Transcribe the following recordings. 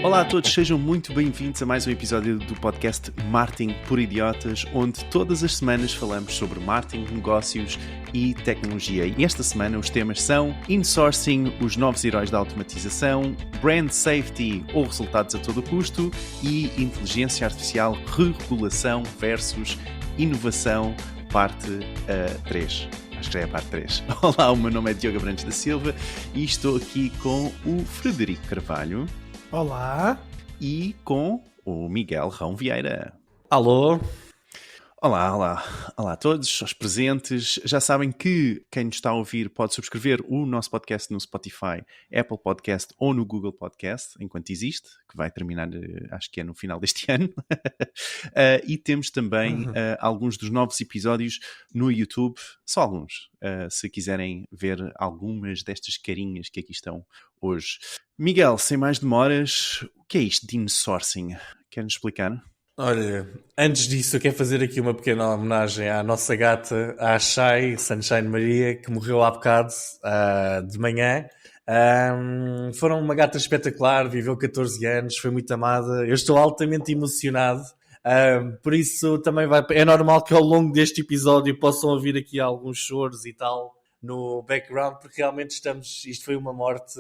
Olá a todos, sejam muito bem-vindos a mais um episódio do podcast Marketing por Idiotas, onde todas as semanas falamos sobre marketing, negócios e tecnologia. E esta semana os temas são insourcing, os novos heróis da automatização, brand safety ou resultados a todo custo e inteligência artificial, regulação versus inovação, parte 3. Acho que já é a parte 3. Olá, o meu nome é Diogo Abrantes da Silva e estou aqui com o Frederico Carvalho. Olá. E com o Miguel Rão Vieira. Alô. Olá a todos, aos presentes. Já sabem que quem nos está a ouvir pode subscrever o nosso podcast no Spotify, Apple Podcast ou no Google Podcast, enquanto existe, que vai terminar, acho que é no final deste ano. E temos também alguns dos novos episódios no YouTube, só alguns, se quiserem ver algumas destas carinhas que aqui estão hoje. Miguel, sem mais demoras, o que é isto de insourcing? Quer-nos explicar? Olha, antes disso eu quero fazer aqui uma pequena homenagem à nossa gata, à Shai, Sunshine Maria, que morreu há bocado, de manhã. Foram uma gata espetacular, viveu 14 anos, foi muito amada. Eu estou altamente emocionado, por isso também é normal que ao longo deste episódio possam ouvir aqui alguns choros e tal no background, porque realmente isto foi uma morte...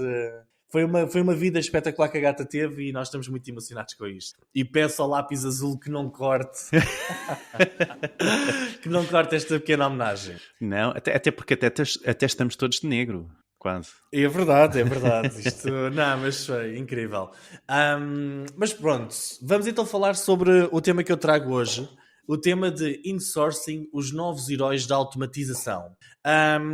Foi uma vida espetacular que a gata teve e nós estamos muito emocionados com isto. E peço ao lápis azul que não corte que não corte esta pequena homenagem. Não, até porque até estamos todos de negro, quase. É verdade. Isto, não, mas foi incrível. Mas pronto, vamos então falar sobre o tema que eu trago hoje. O tema de insourcing, os novos heróis da automatização.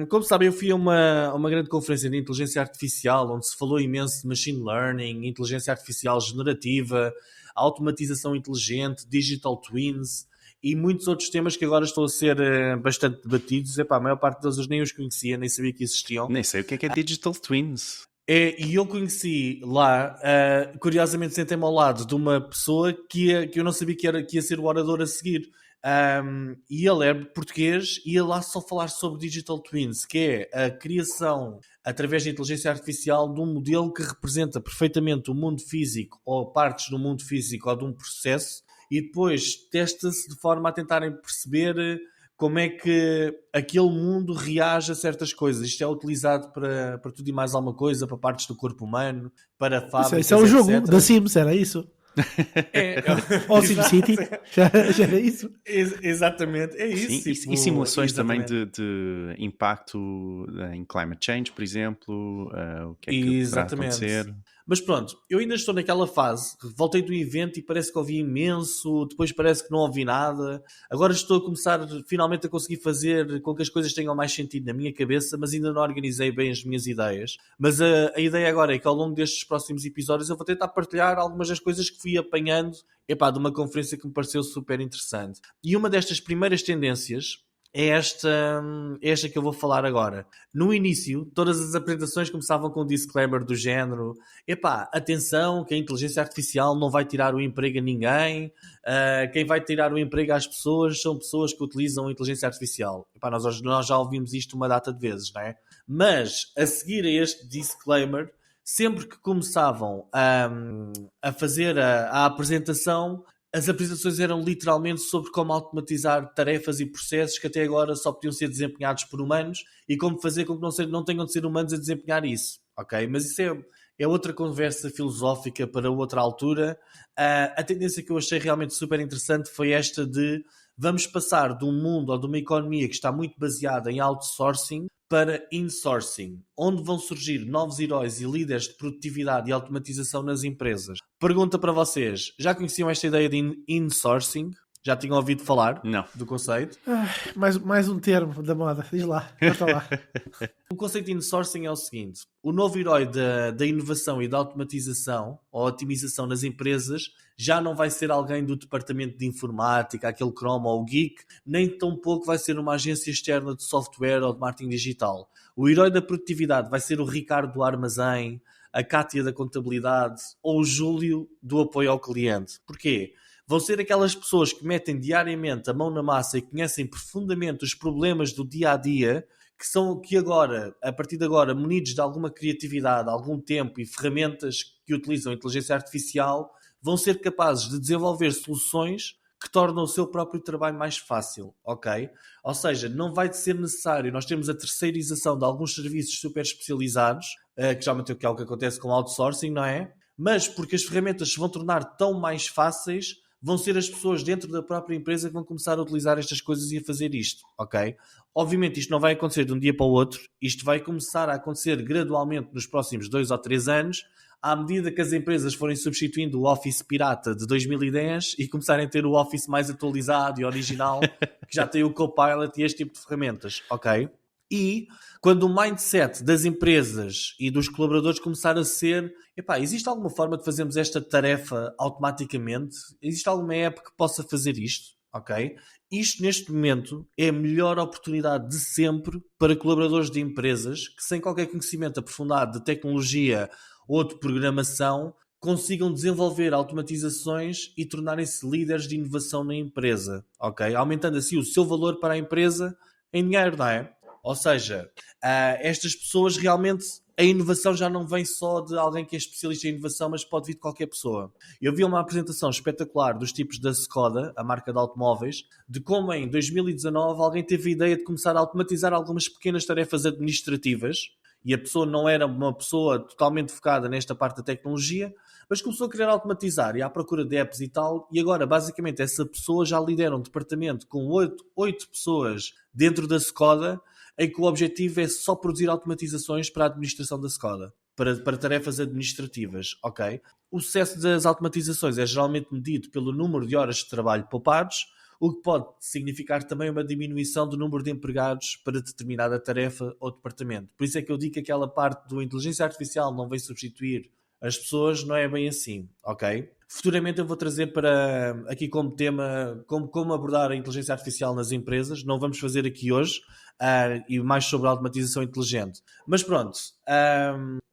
Como sabem, eu fui a uma grande conferência de inteligência artificial, onde se falou imenso de machine learning, inteligência artificial generativa, automatização inteligente, digital twins e muitos outros temas que agora estão a ser bastante debatidos. A maior parte deles eu nem os conhecia, nem sabia que existiam. Nem sei o que é digital twins. E eu conheci lá, curiosamente sentei-me ao lado de uma pessoa que eu não sabia que ia ser o orador a seguir. E ele é português e ia lá só falar sobre Digital Twins, que é a criação, através da inteligência artificial, de um modelo que representa perfeitamente o mundo físico ou partes do mundo físico ou de um processo e depois testa-se de forma a tentarem perceber como é que aquele mundo reage a certas coisas. Isto é utilizado para tudo e mais alguma coisa, para partes do corpo humano, para fábricas, isso é um jogo da Sims, era isso? Ou SimCity, já era isso? Exatamente, é isso. Sim, tipo, e simulações também exatamente. de impacto em climate change, por exemplo, o que é que poderá acontecer. Mas pronto, eu ainda estou naquela fase, voltei do evento e parece que ouvi imenso, depois parece que não ouvi nada, agora estou a começar finalmente a conseguir fazer com que as coisas tenham mais sentido na minha cabeça, mas ainda não organizei bem as minhas ideias. Mas a ideia agora é que ao longo destes próximos episódios eu vou tentar partilhar algumas das coisas que fui apanhando de uma conferência que me pareceu super interessante. E uma destas primeiras tendências é esta que eu vou falar agora. No início, todas as apresentações começavam com um disclaimer do género: atenção, que a inteligência artificial não vai tirar o emprego a ninguém, quem vai tirar o emprego às pessoas são pessoas que utilizam a inteligência artificial. Nós já ouvimos isto uma data de vezes, não é? Mas, a seguir a este disclaimer, sempre que começavam a fazer a apresentação, as apresentações eram literalmente sobre como automatizar tarefas e processos que até agora só podiam ser desempenhados por humanos e como fazer com que não tenham de ser humanos a desempenhar isso, ok? Mas isso é outra conversa filosófica para outra altura. A tendência que eu achei realmente super interessante foi esta de vamos passar de um mundo ou de uma economia que está muito baseada em outsourcing para insourcing, onde vão surgir novos heróis e líderes de produtividade e automatização nas empresas. Pergunta para vocês, já conheciam esta ideia de insourcing? Já tinham ouvido falar do conceito? Mais um termo da moda, diz lá, corta lá. O conceito de insourcing é o seguinte: o novo herói da inovação e da automatização ou otimização nas empresas já não vai ser alguém do departamento de informática, aquele Chrome ou o Geek, nem tampouco vai ser uma agência externa de software ou de marketing digital. O herói da produtividade vai ser o Ricardo do armazém, a Cátia da contabilidade ou o Júlio do apoio ao cliente. Porquê? Vão ser aquelas pessoas que metem diariamente a mão na massa e conhecem profundamente os problemas do dia-a-dia que agora, a partir de agora, munidos de alguma criatividade, algum tempo e ferramentas que utilizam a inteligência artificial, vão ser capazes de desenvolver soluções que tornam o seu próprio trabalho mais fácil, ok? Ou seja, não vai ser necessário nós termos a terceirização de alguns serviços super especializados, que geralmente é o que acontece com o outsourcing, não é? Mas porque as ferramentas se vão tornar tão mais fáceis, vão ser as pessoas dentro da própria empresa que vão começar a utilizar estas coisas e a fazer isto, ok? Obviamente isto não vai acontecer de um dia para o outro, isto vai começar a acontecer gradualmente nos próximos 2 ou 3 anos, à medida que as empresas forem substituindo o Office pirata de 2010 e começarem a ter o Office mais atualizado e original, que já tem o Copilot e este tipo de ferramentas, ok? E quando o mindset das empresas e dos colaboradores começar a ser, existe alguma forma de fazermos esta tarefa automaticamente? Existe alguma app que possa fazer isto? Ok? Isto, neste momento, é a melhor oportunidade de sempre para colaboradores de empresas que, sem qualquer conhecimento aprofundado de tecnologia ou de programação, consigam desenvolver automatizações e tornarem-se líderes de inovação na empresa, ok? Aumentando assim o seu valor para a empresa em dinheiro, não é? Ou seja, estas pessoas realmente, a inovação já não vem só de alguém que é especialista em inovação, mas pode vir de qualquer pessoa. Eu vi uma apresentação espetacular dos tipos da Skoda, a marca de automóveis, de como em 2019 alguém teve a ideia de começar a automatizar algumas pequenas tarefas administrativas, e a pessoa não era uma pessoa totalmente focada nesta parte da tecnologia, mas começou a querer automatizar e à procura de apps e tal, e agora basicamente essa pessoa já lidera um departamento com 8 pessoas dentro da Skoda, em que o objetivo é só produzir automatizações para a administração da Skoda, para tarefas administrativas, ok? O sucesso das automatizações é geralmente medido pelo número de horas de trabalho poupados, o que pode significar também uma diminuição do número de empregados para determinada tarefa ou departamento. Por isso é que eu digo que aquela parte do inteligência artificial não vem substituir as pessoas, não é bem assim, ok? Futuramente eu vou trazer para aqui como tema como abordar a inteligência artificial nas empresas. Não vamos fazer aqui hoje, e mais sobre a automatização inteligente. Mas pronto,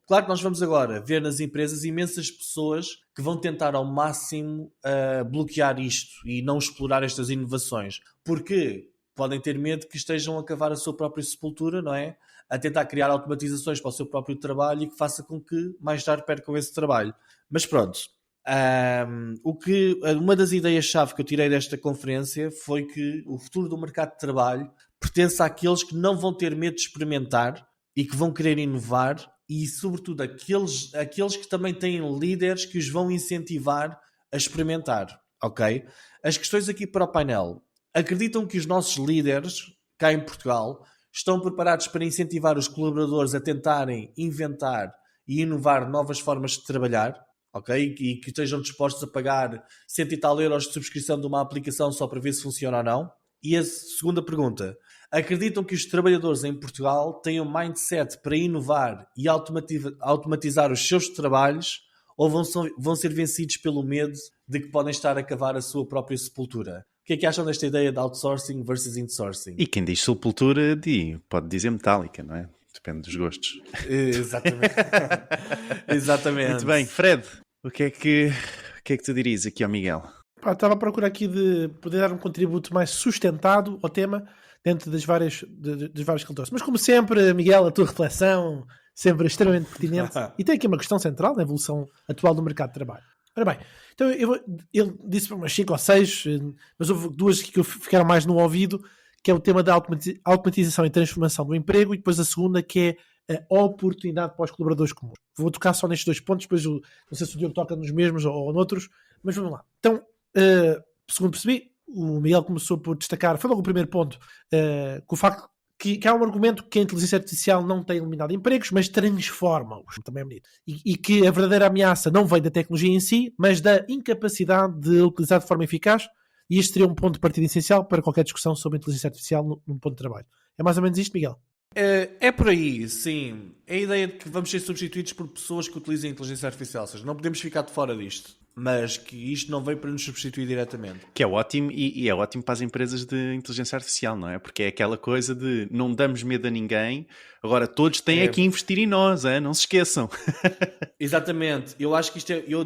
claro que nós vamos agora ver nas empresas imensas pessoas que vão tentar ao máximo bloquear isto e não explorar estas inovações. Porque podem ter medo que estejam a cavar a sua própria sepultura, não é? A tentar criar automatizações para o seu próprio trabalho e que faça com que mais tarde percam esse trabalho. Mas pronto, uma das ideias-chave que eu tirei desta conferência foi que o futuro do mercado de trabalho pertence àqueles que não vão ter medo de experimentar e que vão querer inovar e, sobretudo, aqueles que também têm líderes que os vão incentivar a experimentar, ok? As questões aqui para o painel. Acreditam que os nossos líderes, cá em Portugal, estão preparados para incentivar os colaboradores a tentarem inventar e inovar novas formas de trabalhar, ok? E que estejam dispostos a pagar 100 e tal euros de subscrição de uma aplicação só para ver se funciona ou não? E a segunda pergunta. Acreditam que os trabalhadores em Portugal têm um mindset para inovar e automatizar os seus trabalhos ou vão ser vencidos pelo medo de que podem estar a cavar a sua própria sepultura? O que é que acham desta ideia de outsourcing versus insourcing? E quem diz sepultura pode dizer metálica, não é? Depende dos gostos. Exatamente. Exatamente. Muito bem, Fred, o que é que tu dirias aqui ao Miguel? Estava a procurar aqui de poder dar um contributo mais sustentado ao tema dentro das várias escritores. Mas como sempre, Miguel, a tua reflexão sempre extremamente pertinente e tem aqui uma questão central na evolução atual do mercado de trabalho. Ora bem, então ele disse umas 5 ou 6, mas houve 2 que ficaram mais no ouvido, que é o tema da automatização e transformação do emprego, e depois a segunda, que é a oportunidade para os colaboradores comuns. Vou tocar só nestes 2 pontos, depois não sei se o Diogo toca nos mesmos ou noutros, mas vamos lá. Então, segundo percebi, o Miguel começou por destacar, foi logo o primeiro ponto, com o facto que há um argumento que a inteligência artificial não tem eliminado empregos, mas transforma-os, também é bonito. E que a verdadeira ameaça não vem da tecnologia em si, mas da incapacidade de utilizar de forma eficaz, e este seria um ponto de partida essencial para qualquer discussão sobre a inteligência artificial num ponto de trabalho. É mais ou menos isto, Miguel? É por aí, sim. É a ideia de que vamos ser substituídos por pessoas que utilizem a inteligência artificial, ou seja, não podemos ficar de fora disto. Mas que isto não veio para nos substituir diretamente. Que é ótimo, e é ótimo para as empresas de inteligência artificial, não é? Porque é aquela coisa de não damos medo a ninguém, agora todos têm aqui a investir em nós, não se esqueçam. Exatamente. Eu acho que isto é, eu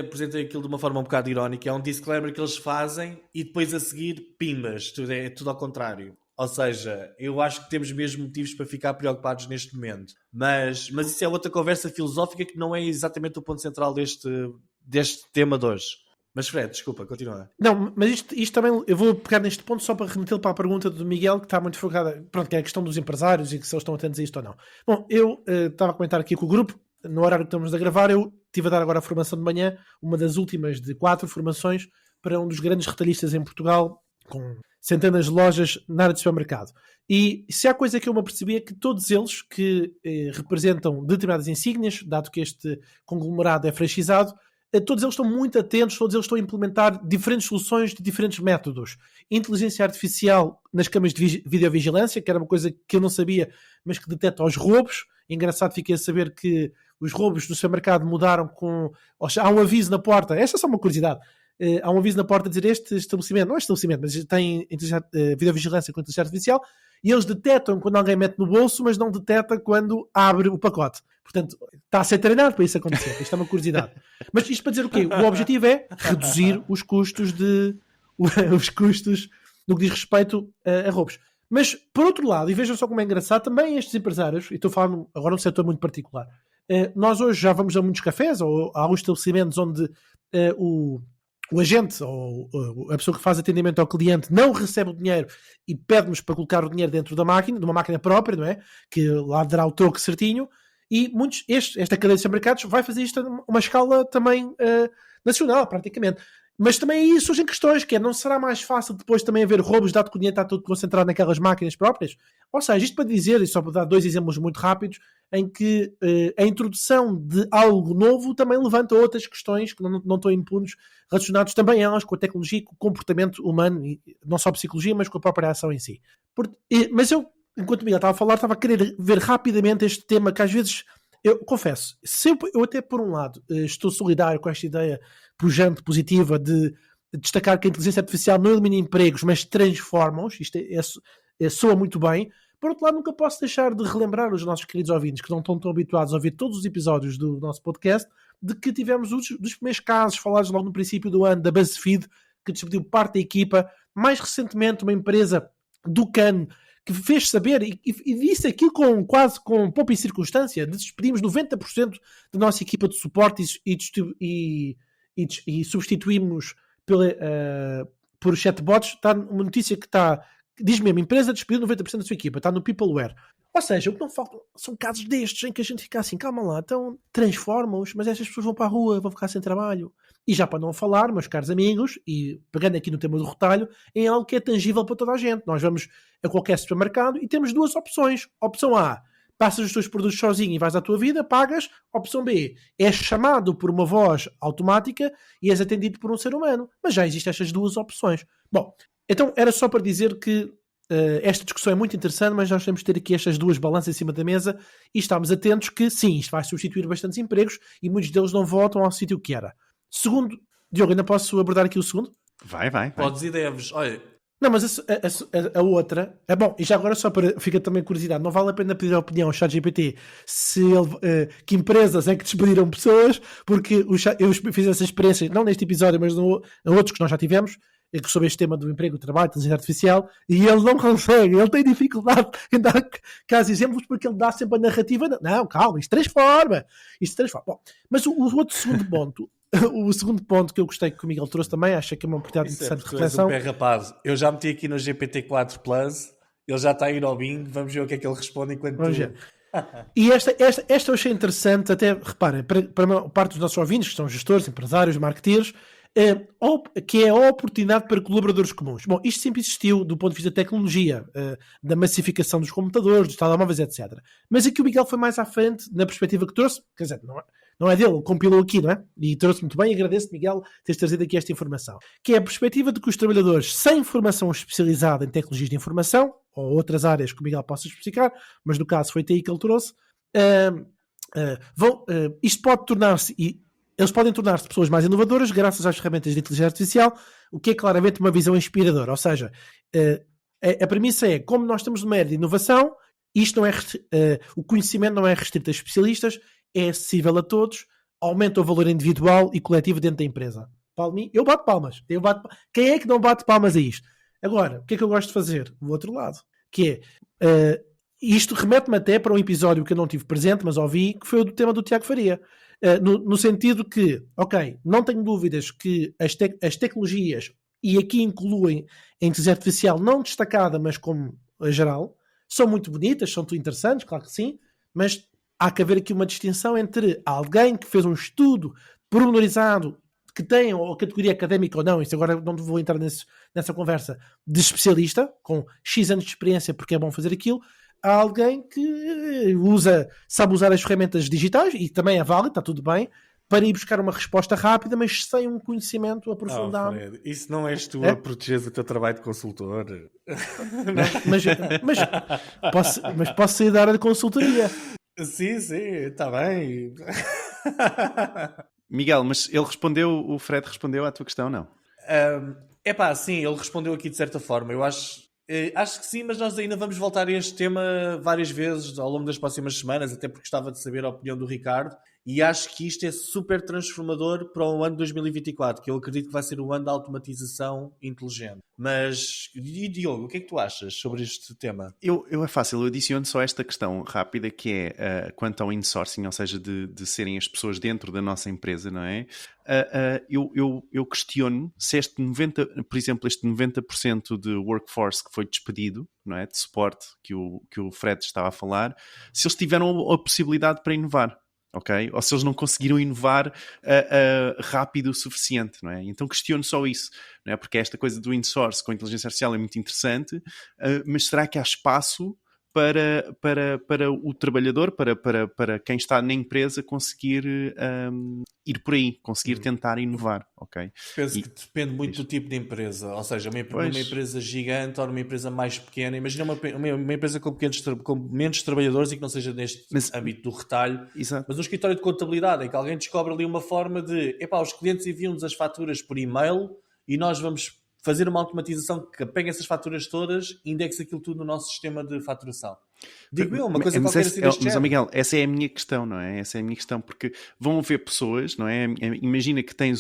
apresentei aquilo de uma forma um bocado irónica, é um disclaimer que eles fazem e depois a seguir, pimbas, é tudo ao contrário. Ou seja, eu acho que temos mesmo motivos para ficar preocupados neste momento. Mas isso é outra conversa filosófica que não é exatamente o ponto central deste tema de hoje. Mas Fred, desculpa, continua. Não, mas isto também, eu vou pegar neste ponto só para remeter para a pergunta do Miguel, que está muito focada, pronto, que é a questão dos empresários e que se eles estão atentos a isto ou não. Bom, eu estava a comentar aqui com o grupo, no horário que estamos a gravar, eu estive a dar agora a formação de manhã, uma das últimas de 4 formações para um dos grandes retalhistas em Portugal, com centenas de lojas na área de supermercado. E se há coisa que eu me apercebi é que todos eles que representam determinadas insígnias, dado que este conglomerado é franchizado, todos eles estão muito atentos, todos eles estão a implementar diferentes soluções de diferentes métodos. Inteligência artificial nas câmaras de videovigilância, que era uma coisa que eu não sabia, mas que detecta os roubos. Engraçado, fiquei a saber que os roubos no supermercado mudaram com... Há um aviso na porta, esta é só uma curiosidade, há um aviso na porta a dizer este estabelecimento, não é estabelecimento, mas tem videovigilância com inteligência artificial, e eles detectam quando alguém mete no bolso, mas não detecta quando abre o pacote. Portanto, está a ser treinado para isso acontecer. Isto é uma curiosidade. Mas isto para dizer o quê? O objetivo é reduzir os custos no que diz respeito a roubos. Mas, por outro lado, e vejam só como é engraçado, também estes empresários, e estou falando agora num setor muito particular, nós hoje já vamos a muitos cafés, ou há alguns estabelecimentos onde o agente ou a pessoa que faz atendimento ao cliente não recebe o dinheiro e pede-nos para colocar o dinheiro dentro da máquina, de uma máquina própria, não é? Que lá dará o troco certinho. E esta cadeia de supermercados vai fazer isto a uma escala também nacional, praticamente. Mas também aí surgem questões, que não será mais fácil depois também haver roubos, dado que o dinheiro está todo concentrado naquelas máquinas próprias? Ou seja, isto para dizer, e só para dar 2 exemplos muito rápidos, em que a introdução de algo novo também levanta outras questões que não estão impunes, relacionadas também elas com a tecnologia e com o comportamento humano, e não só a psicologia, mas com a própria ação em si. Mas eu, enquanto o Miguel estava a falar, estava a querer ver rapidamente este tema que às vezes, eu confesso, eu até por um lado estou solidário com esta ideia pujante, positiva, de destacar que a inteligência artificial não elimina empregos, mas transforma-os. Isto soa muito bem. Por outro lado, nunca posso deixar de relembrar os nossos queridos ouvintes, que não estão tão habituados a ouvir todos os episódios do nosso podcast, de que tivemos dos primeiros casos falados logo no princípio do ano, da BuzzFeed, que despediu parte da equipa. Mais recentemente, uma empresa do Cannes, que fez saber e disse aquilo quase com pouca circunstância, despedimos 90% da nossa equipa de suporte e substituímos por chatbots. Está uma notícia que diz mesmo, a empresa despediu 90% da sua equipa, está no Peopleware. Ou seja, o que não falta são casos destes em que a gente fica assim, calma lá, então transformam-os, mas estas pessoas vão para a rua, vão ficar sem trabalho. E já para não falar, meus caros amigos, e pegando aqui no tema do retalho, em algo que é tangível para toda a gente. Nós vamos a qualquer supermercado e temos 2 opções. Opção A, passas os teus produtos sozinho e vais à tua vida, pagas. Opção B, és chamado por uma voz automática e és atendido por um ser humano. Mas já existem estas 2 opções. Bom, então era só para dizer que esta discussão é muito interessante, mas nós temos de ter aqui estas 2 balanças em cima da mesa e estamos atentos que sim, isto vai substituir bastantes empregos e muitos deles não voltam ao sítio que era. Segundo, Diogo, ainda posso abordar aqui o segundo? Vai. Podes e deves. Olha, não, mas a outra... bom, e já agora só fica também curiosidade, não vale a pena pedir a opinião ao ChatGPT que empresas é que despediram pessoas, porque eu fiz essa experiência, não neste episódio, mas em outros que nós já tivemos, sobre este tema do emprego, do trabalho, inteligência artificial, e ele não consegue, ele tem dificuldade em dar casos exemplos, porque ele dá sempre a narrativa, não, calma, isto transforma. Bom, mas o outro segundo ponto, o segundo ponto que eu gostei que o Miguel trouxe também, acho que é uma oportunidade interessante de reflexão. Rapaz, eu já meti aqui no GPT-4 Plus, ele já está a ir ao Bing, vamos ver o que é que ele responde enquanto E esta eu achei interessante, até, reparem, para a maior parte dos nossos ouvintes, que são gestores, empresários, marketeers, que é a oportunidade para colaboradores comuns. Bom, isto sempre existiu do ponto de vista da tecnologia, da massificação dos computadores, dos telemóveis, etc. Mas aqui o Miguel foi mais à frente na perspectiva que trouxe, quer dizer, não é dele, ele compilou aqui, não é? E trouxe muito bem, agradeço, Miguel, teres trazido aqui esta informação. Que é a perspectiva de que os trabalhadores sem formação especializada em tecnologias de informação, ou outras áreas que o Miguel possa especificar, mas no caso foi daí que ele trouxe, isto pode tornar-se... Eles podem tornar-se pessoas mais inovadoras graças às ferramentas de inteligência artificial, o que é claramente uma visão inspiradora. Ou seja, a premissa é, como nós estamos numa era de inovação, isto não é o conhecimento não é restrito a especialistas, é acessível a todos, aumenta o valor individual e coletivo dentro da empresa. Eu bato palmas. Quem é que não bate palmas a isto? Agora, o que é que eu gosto de fazer? O outro lado. Que é, isto remete-me até para um episódio que eu não tive presente, mas ouvi, que foi o do tema do Tiago Faria. No sentido que, ok, não tenho dúvidas que as tecnologias, e aqui incluem a inteligência artificial não destacada, mas como a geral, são muito bonitas, são muito interessantes, claro que sim, mas há que haver aqui uma distinção entre alguém que fez um estudo pormenorizado, que tem ou categoria académica ou não, isso agora não vou entrar nessa conversa, de especialista, com X anos de experiência porque é bom fazer aquilo, há alguém que sabe usar as ferramentas digitais, e também é válido, está tudo bem, para ir buscar uma resposta rápida, mas sem um conhecimento aprofundado. Fred, isso não és tu a proteger o teu trabalho de consultor. Mas posso sair da área de consultoria. Sim, está bem. Miguel, mas o Fred respondeu à tua questão, não? Sim, ele respondeu aqui de certa forma. Eu acho que sim, mas nós ainda vamos voltar a este tema várias vezes ao longo das próximas semanas, até porque gostava de saber a opinião do Ricardo, e acho que isto é super transformador para o ano de 2024, que eu acredito que vai ser o ano da automatização inteligente. Mas, e Diogo, o que é que tu achas sobre este tema? É fácil, eu adiciono só esta questão rápida, que é quanto ao insourcing, ou seja, de serem as pessoas dentro da nossa empresa, não é? Eu questiono se por exemplo, este 90% de workforce que foi despedido, não é, de suporte que o Fred estava a falar, se eles tiveram a possibilidade para inovar. Okay? Ou se eles não conseguiram inovar rápido o suficiente, não é? Então questiono só isso, não é? Porque esta coisa do insource com a inteligência artificial é muito interessante, mas será que há espaço para o trabalhador, para quem está na empresa conseguir ir por aí, conseguir tentar inovar, ok? Penso que depende muito do tipo de empresa, ou seja, numa empresa gigante ou numa empresa mais pequena. Imagina uma empresa com menos trabalhadores e que não seja neste âmbito do retalho, exato. Mas um escritório de contabilidade em que alguém descobre ali uma forma de, os clientes enviam-nos as faturas por e-mail e nós vamos fazer uma automatização que apanha essas faturas todas e indexa aquilo tudo no nosso sistema de faturação. Digo eu, uma coisa qualquer assim deste género. Mas, Miguel, essa é a minha questão, não é? Essa é a minha questão, porque vão haver pessoas, não é? Imagina que tenho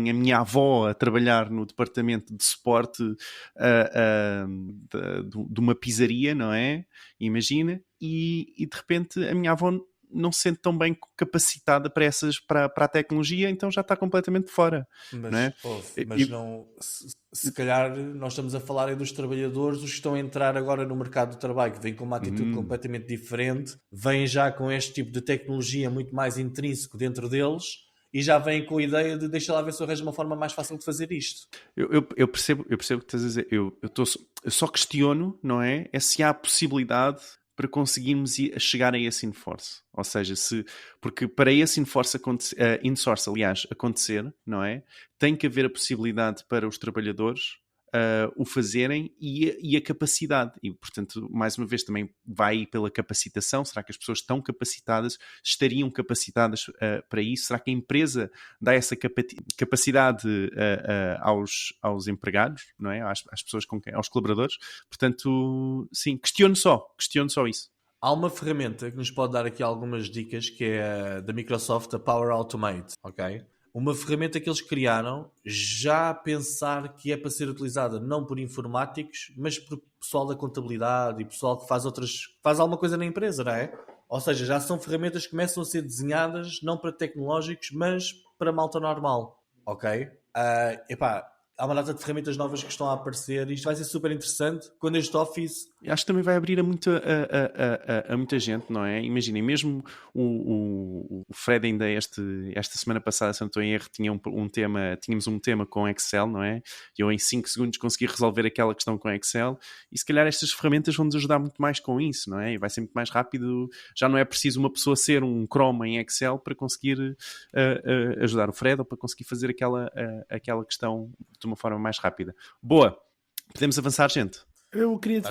a minha avó a trabalhar no departamento de suporte de uma pizzaria, não é? Imagina, e de repente a minha avó não se sente tão bem capacitada para a tecnologia, então já está completamente fora. Mas, não é? Se calhar nós estamos a falar dos trabalhadores, os que estão a entrar agora no mercado do trabalho, que vêm com uma atitude completamente diferente, vêm já com este tipo de tecnologia muito mais intrínseco dentro deles e já vêm com a ideia de deixa lá ver se eu arranjo uma forma mais fácil de fazer isto. Eu percebo o que estás a dizer. Eu só questiono, não é? É se há possibilidade para conseguirmos chegar a esse in-force. Ou seja, porque para esse in-source acontecer, não é? Tem que haver a possibilidade para os trabalhadores o fazerem e a capacidade. E, portanto, mais uma vez, também vai pela capacitação. Será que as pessoas estão capacitadas? Estariam capacitadas para isso? Será que a empresa dá essa capacidade aos empregados, não é? Às pessoas aos colaboradores? Portanto, sim, questiono só isso. Há uma ferramenta que nos pode dar aqui algumas dicas, que é da Microsoft, a Power Automate, ok? Uma ferramenta que eles criaram já a pensar que é para ser utilizada não por informáticos, mas por pessoal da contabilidade e pessoal que faz alguma coisa na empresa, não é? Ou seja, já são ferramentas que começam a ser desenhadas não para tecnológicos, mas para malta normal, ok? Há uma data de ferramentas novas que estão a aparecer e isto vai ser super interessante quando este Office... Acho que também vai abrir a muita gente, não é? Imaginem, mesmo o Fred ainda esta semana passada, se não estou em erro, tínhamos um tema com Excel, não é? E eu em 5 segundos consegui resolver aquela questão com Excel e se calhar estas ferramentas vão nos ajudar muito mais com isso, não é? E vai ser muito mais rápido, já não é preciso uma pessoa ser um Chrome em Excel para conseguir ajudar o Fred ou para conseguir fazer aquela questão de uma forma mais rápida. Boa! Podemos avançar, gente? Eu queria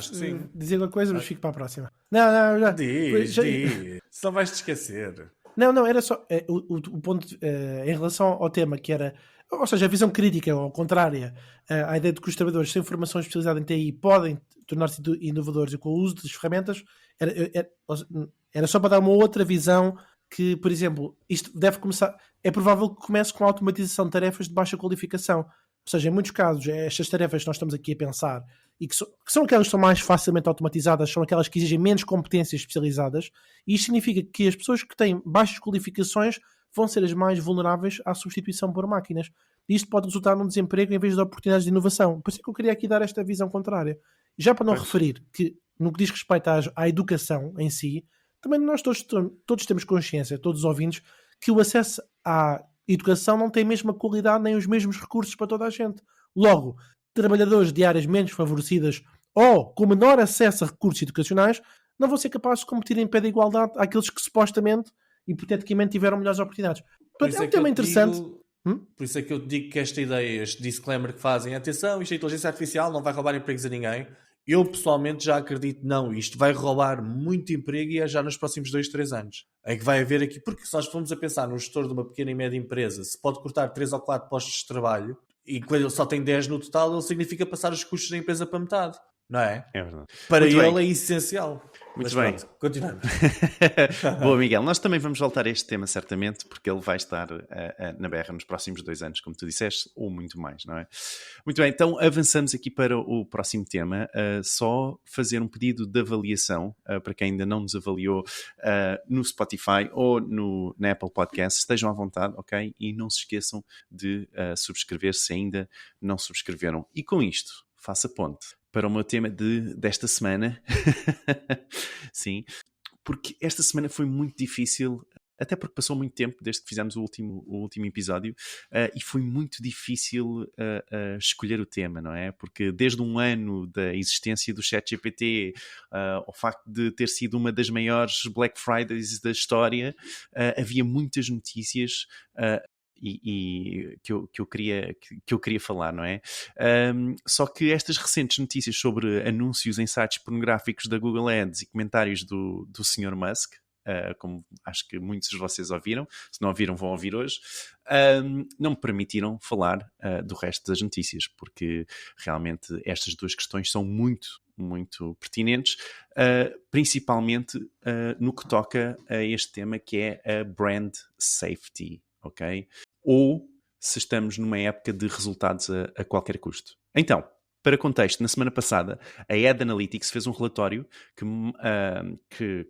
dizer uma coisa, mas fico para a próxima. Não, já. Diz. Só vais-te esquecer. Não, era só o ponto em relação ao tema que era, ou seja, a visão crítica ou contrária à ideia de que os trabalhadores sem formação especializada em TI podem tornar-se inovadores e com o uso das ferramentas, era só para dar uma outra visão que, por exemplo, isto deve começar, é provável que comece com a automatização de tarefas de baixa qualificação. Ou seja, em muitos casos, estas tarefas que nós estamos aqui a pensar e que são aquelas que são mais facilmente automatizadas, são aquelas que exigem menos competências especializadas, e isto significa que as pessoas que têm baixas qualificações vão ser as mais vulneráveis à substituição por máquinas. E isto pode resultar num desemprego em vez de oportunidades de inovação. Por isso é que eu queria aqui dar esta visão contrária. E já para não referir que, no que diz respeito à educação em si, também nós todos temos consciência, todos os ouvintes, que o acesso à educação não tem a mesma qualidade nem os mesmos recursos para toda a gente. Logo, trabalhadores de áreas menos favorecidas ou com menor acesso a recursos educacionais não vão ser capazes de competir em pé de igualdade àqueles que supostamente, hipoteticamente, tiveram melhores oportunidades. Portanto, é um tema interessante. Por isso é que eu te digo que esta ideia, este disclaimer que fazem, atenção, isto é inteligência artificial, não vai roubar empregos a ninguém. Eu pessoalmente já acredito, não, isto vai roubar muito emprego e é já nos próximos 2-3 anos. É que vai haver aqui, porque se nós formos a pensar num gestor de uma pequena e média empresa, se pode cortar 3 ou 4 postos de trabalho e quando ele só tem 10 no total, ele significa passar os custos da empresa para metade, não é? É verdade. Para Muito ele bem. é essencial. Muito Mas bem. pronto, continuamos. Boa, Miguel. Nós também vamos voltar a este tema, certamente, porque ele vai estar na berra nos próximos 2 anos, como tu disseste, ou muito mais, não é? Muito bem, então avançamos aqui para o próximo tema. Só fazer um pedido de avaliação para quem ainda não nos avaliou no Spotify ou na Apple Podcasts. Estejam à vontade, ok? E não se esqueçam de subscrever se ainda não subscreveram. E com isto, faça ponte para o meu tema desta semana. Sim, porque esta semana foi muito difícil, até porque passou muito tempo desde que fizemos o último episódio, e foi muito difícil escolher o tema, não é? Porque desde um ano da existência do ChatGPT, o facto de ter sido uma das maiores Black Fridays da história, havia muitas notícias e que eu queria falar, não é? Só que estas recentes notícias sobre anúncios em sites pornográficos da Google Ads e comentários do Sr. Musk, como acho que muitos de vocês ouviram, se não ouviram vão ouvir hoje, não me permitiram falar do resto das notícias, porque realmente estas duas questões são muito, muito pertinentes, principalmente no que toca a este tema que é a brand safety, ok? Ou se estamos numa época de resultados a qualquer custo. Então, para contexto, na semana passada, a Ad Analytics fez um relatório que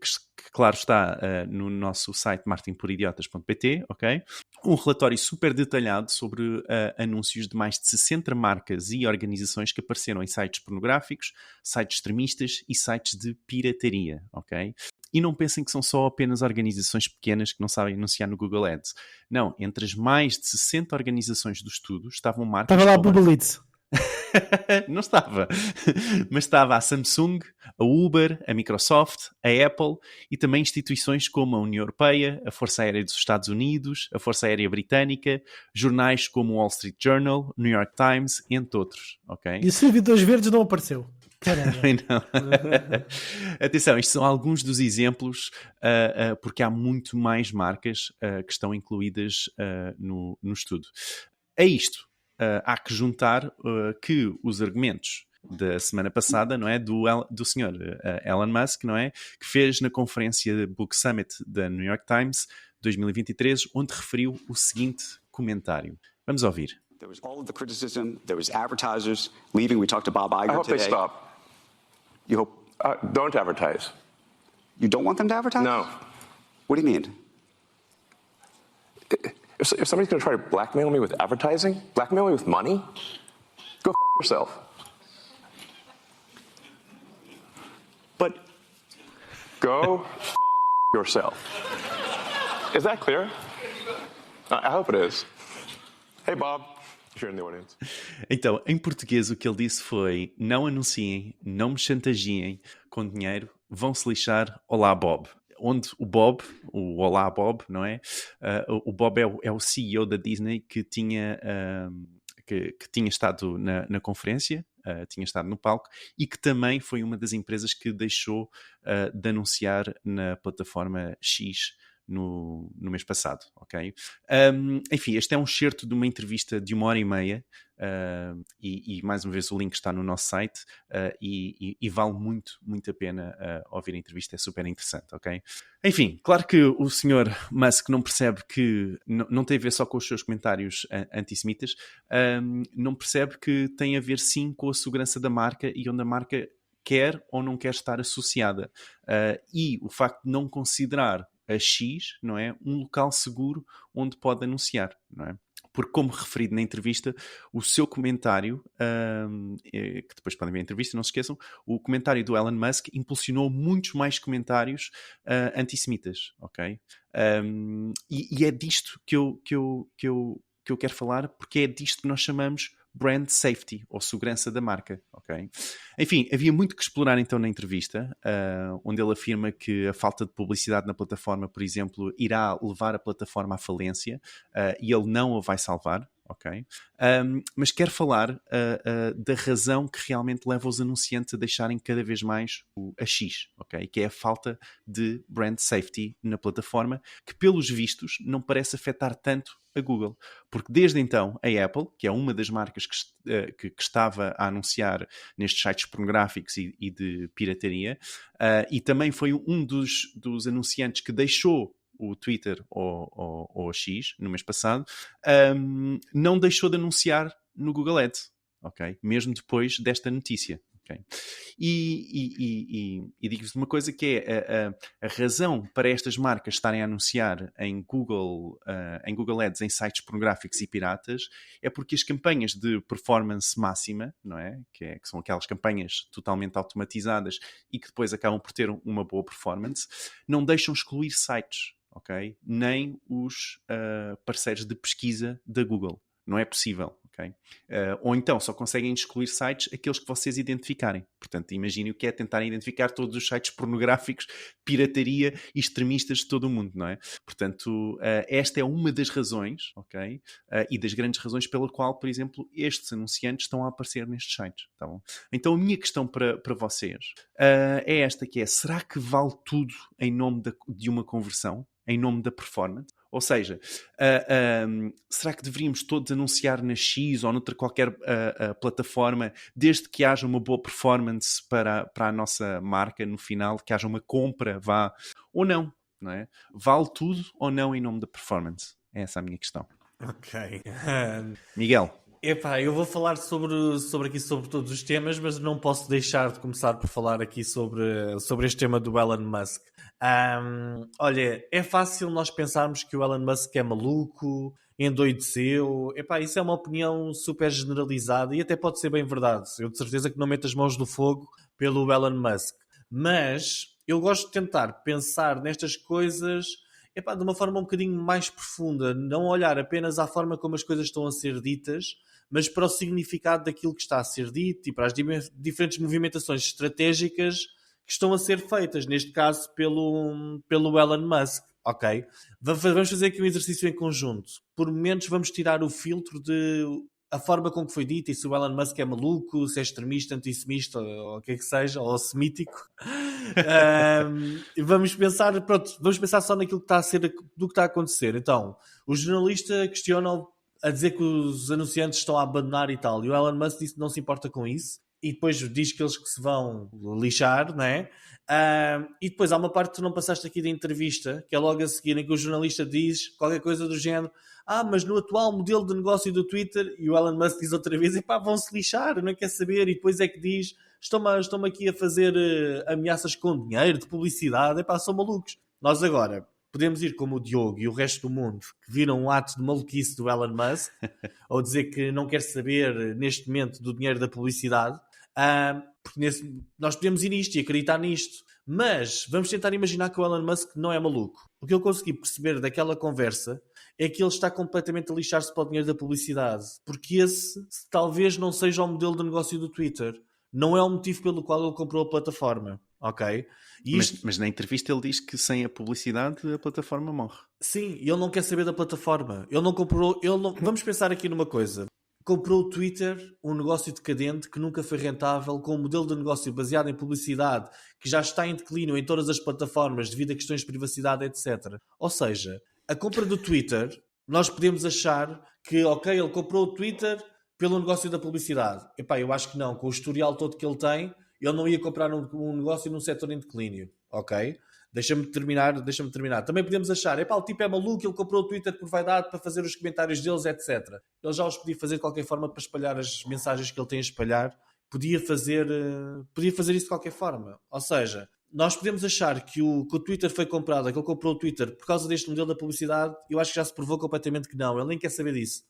claro, está no nosso site marketingporidiotas.pt, ok? Um relatório super detalhado sobre anúncios de mais de 60 marcas e organizações que apareceram em sites pornográficos, sites extremistas e sites de pirataria, ok? E não pensem que são só apenas organizações pequenas que não sabem anunciar no Google Ads. Não, entre as mais de 60 organizações do estudo estavam marcas... Estava lá a Bubblitz. Não estava. Mas estava a Samsung, a Uber, a Microsoft, a Apple e também instituições como a União Europeia, a Força Aérea dos Estados Unidos, a Força Aérea Britânica, jornais como o Wall Street Journal, New York Times, entre outros. Okay? E o Servidores Verdes não apareceu. Não. Atenção, estes são alguns dos exemplos, porque há muito mais marcas que estão incluídas no estudo. A isto, há que juntar que os argumentos da semana passada, não é, do senhor Elon Musk, não é, que fez na conferência Book Summit da New York Times 2023, onde referiu o seguinte comentário. Vamos ouvir. There was all of the criticism. There was advertisers leaving. We talked to Bob Iger today. I hope they stop. You hope? Don't advertise. You don't want them to advertise? No. What do you mean? If somebody's going to try to blackmail me with advertising, blackmail me with money, go f*** yourself. But Go f*** yourself. Is that clear? I hope it is. Hey, Bob. You're in the audience. Então, em português, o que ele disse foi: não anunciem, não me chantagiem com dinheiro, vão-se lixar, olá Bob. Onde o Bob, o Olá Bob, não é? O Bob é o CEO da Disney que tinha estado na conferência, tinha estado no palco e que também foi uma das empresas que deixou de anunciar na plataforma X no mês passado, ok? Enfim, este é um excerto de uma entrevista de 1h30, e mais uma vez o link está no nosso site, e vale muito, muito a pena ouvir a entrevista, é super interessante, ok? Enfim, claro que o senhor Musk não percebe que não tem a ver só com os seus comentários antissemitas, não percebe que tem a ver sim com a segurança da marca e onde a marca quer ou não quer estar associada. E o facto de não considerar a X, não é, um local seguro onde pode anunciar, não é? Porque, como referido na entrevista, o seu comentário, que depois podem ver a entrevista, não se esqueçam, o comentário do Elon Musk impulsionou muitos mais comentários antissemitas, ok? E é disto que eu quero falar, porque é disto que nós chamamos brand safety, ou segurança da marca, ok? Enfim, havia muito que explorar então na entrevista, onde ele afirma que a falta de publicidade na plataforma, por exemplo, irá levar a plataforma à falência, e ele não a vai salvar, ok? Mas quero falar da razão que realmente leva os anunciantes a deixarem cada vez mais a X, ok? Que é a falta de brand safety na plataforma, que pelos vistos não parece afetar tanto a Google, porque desde então a Apple, que é uma das marcas que estava a anunciar nestes sites pornográficos e de pirataria, e também foi um dos anunciantes que deixou o Twitter ou a X no mês passado, não deixou de anunciar no Google Ads, ok? Mesmo depois desta notícia. Okay. E digo-vos uma coisa que é a razão para estas marcas estarem a anunciar em Google Ads em sites pornográficos e piratas é porque as campanhas de performance máxima, não é? Que são aquelas campanhas totalmente automatizadas e que depois acabam por ter uma boa performance, não deixam excluir sites, ok? Nem os parceiros de pesquisa da Google. Não é possível, ok? Ou então só conseguem excluir sites aqueles que vocês identificarem. Portanto, imaginem o que é tentar identificar todos os sites pornográficos, pirataria e extremistas de todo o mundo, não é? Portanto, esta é uma das razões, ok? E das grandes razões pela qual, por exemplo, estes anunciantes estão a aparecer nestes sites, tá bom? Então, a minha questão para vocês é esta, que é: será que vale tudo em nome de uma conversão? Em nome da performance? Ou seja, será que deveríamos todos anunciar na X ou noutra qualquer plataforma, desde que haja uma boa performance para a nossa marca no final, que haja uma compra, vá, ou não, não é? Vale tudo ou não em nome da performance? É essa a minha questão. Ok. Miguel. Epá, eu vou falar sobre todos os temas, mas não posso deixar de começar por falar aqui sobre este tema do Elon Musk. Olha, é fácil nós pensarmos que o Elon Musk é maluco, endoideceu. Epá, isso é uma opinião super generalizada e até pode ser bem verdade. Eu de certeza que não meto as mãos no fogo pelo Elon Musk. Mas eu gosto de tentar pensar nestas coisas, epá, de uma forma um bocadinho mais profunda. Não olhar apenas à forma como as coisas estão a ser ditas, mas para o significado daquilo que está a ser dito e para as diferentes movimentações estratégicas que estão a ser feitas, neste caso pelo Elon Musk, ok? Vamos fazer aqui um exercício em conjunto. Por momentos vamos tirar o filtro de a forma com que foi dito e se o Elon Musk é maluco, se é extremista, antissemista ou o que é que seja, ou semítico. Vamos pensar só naquilo que está a ser, do que está a acontecer. Então, o jornalista questiona a dizer que os anunciantes estão a abandonar e tal, e o Elon Musk disse que não se importa com isso, e depois diz que eles que se vão lixar, não é? E depois há uma parte que tu não passaste aqui da entrevista, que é logo a seguir, em que o jornalista diz qualquer coisa do género: mas no atual modelo de negócio do Twitter, e o Elon Musk diz outra vez: vão-se lixar, não quer saber, e depois é que diz: estão-me aqui a fazer ameaças com dinheiro, de publicidade, são malucos. Nós agora podemos ir como o Diogo e o resto do mundo, que viram um ato de maluquice do Elon Musk, ou dizer que não quer saber neste momento do dinheiro da publicidade, porque nós podemos ir nisto e acreditar nisto, mas vamos tentar imaginar que o Elon Musk não é maluco. O que eu consegui perceber daquela conversa é que ele está completamente a lixar-se para o dinheiro da publicidade, porque esse talvez não seja o modelo de negócio do Twitter. Não é o motivo pelo qual ele comprou a plataforma, ok? Mas na entrevista ele diz que sem a publicidade a plataforma morre. Sim, ele não quer saber da plataforma. Ele não comprou... Vamos pensar aqui numa coisa. comprou o Twitter, um negócio decadente que nunca foi rentável, com um modelo de negócio baseado em publicidade que já está em declínio em todas as plataformas devido a questões de privacidade, etc. Ou seja, a compra do Twitter, nós podemos achar que, ok, ele comprou o Twitter pelo negócio da publicidade. Epá, eu acho que não. Com o historial todo que ele tem, ele não ia comprar um negócio num setor em declínio. Ok? Deixa-me terminar. Também podemos achar, epá, o tipo é maluco, ele comprou o Twitter por vaidade para fazer os comentários deles, etc. Ele já os podia fazer de qualquer forma para espalhar as mensagens que ele tem a espalhar. Podia fazer isso de qualquer forma. Ou seja, nós podemos achar que o Twitter foi comprado, que ele comprou o Twitter por causa deste modelo da publicidade. Eu acho que já se provou completamente que não. Ele nem quer saber disso.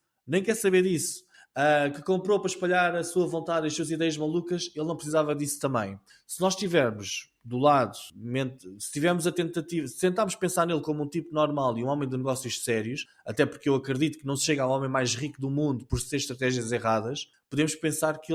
Que comprou para espalhar a sua vontade e as suas ideias malucas, ele não precisava disso também. Se nós tivermos do lado, se tivermos a tentativa, se tentarmos pensar nele como um tipo normal e um homem de negócios sérios, até porque eu acredito que não se chega ao homem mais rico do mundo por ter estratégias erradas, podemos pensar que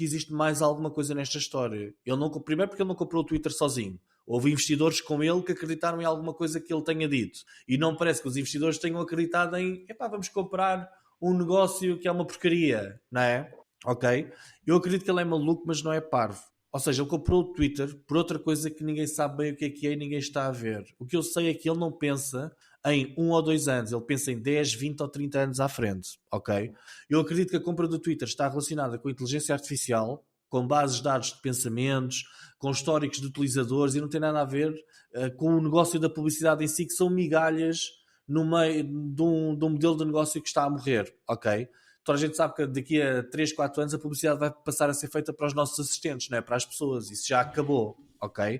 existe mais alguma coisa nesta história. Primeiro porque ele não comprou o Twitter sozinho. Houve investidores com ele que acreditaram em alguma coisa que ele tenha dito. E não parece que os investidores tenham acreditado em, vamos comprar um negócio que é uma porcaria, não é? Ok? Eu acredito que ele é maluco, mas não é parvo. Ou seja, ele comprou o Twitter por outra coisa que ninguém sabe bem o que é e ninguém está a ver. O que eu sei é que ele não pensa em 1 ou 2 anos, ele pensa em 10, 20 ou 30 anos à frente, ok? Eu acredito que a compra do Twitter está relacionada com a inteligência artificial, com bases de dados de pensamentos, com históricos de utilizadores, e não tem nada a ver com o negócio da publicidade em si, que são migalhas no meio de um modelo de negócio que está a morrer, ok? Toda a gente sabe que daqui a 3, 4 anos a publicidade vai passar a ser feita para os nossos assistentes, não é? Para as pessoas. Isso já acabou, ok?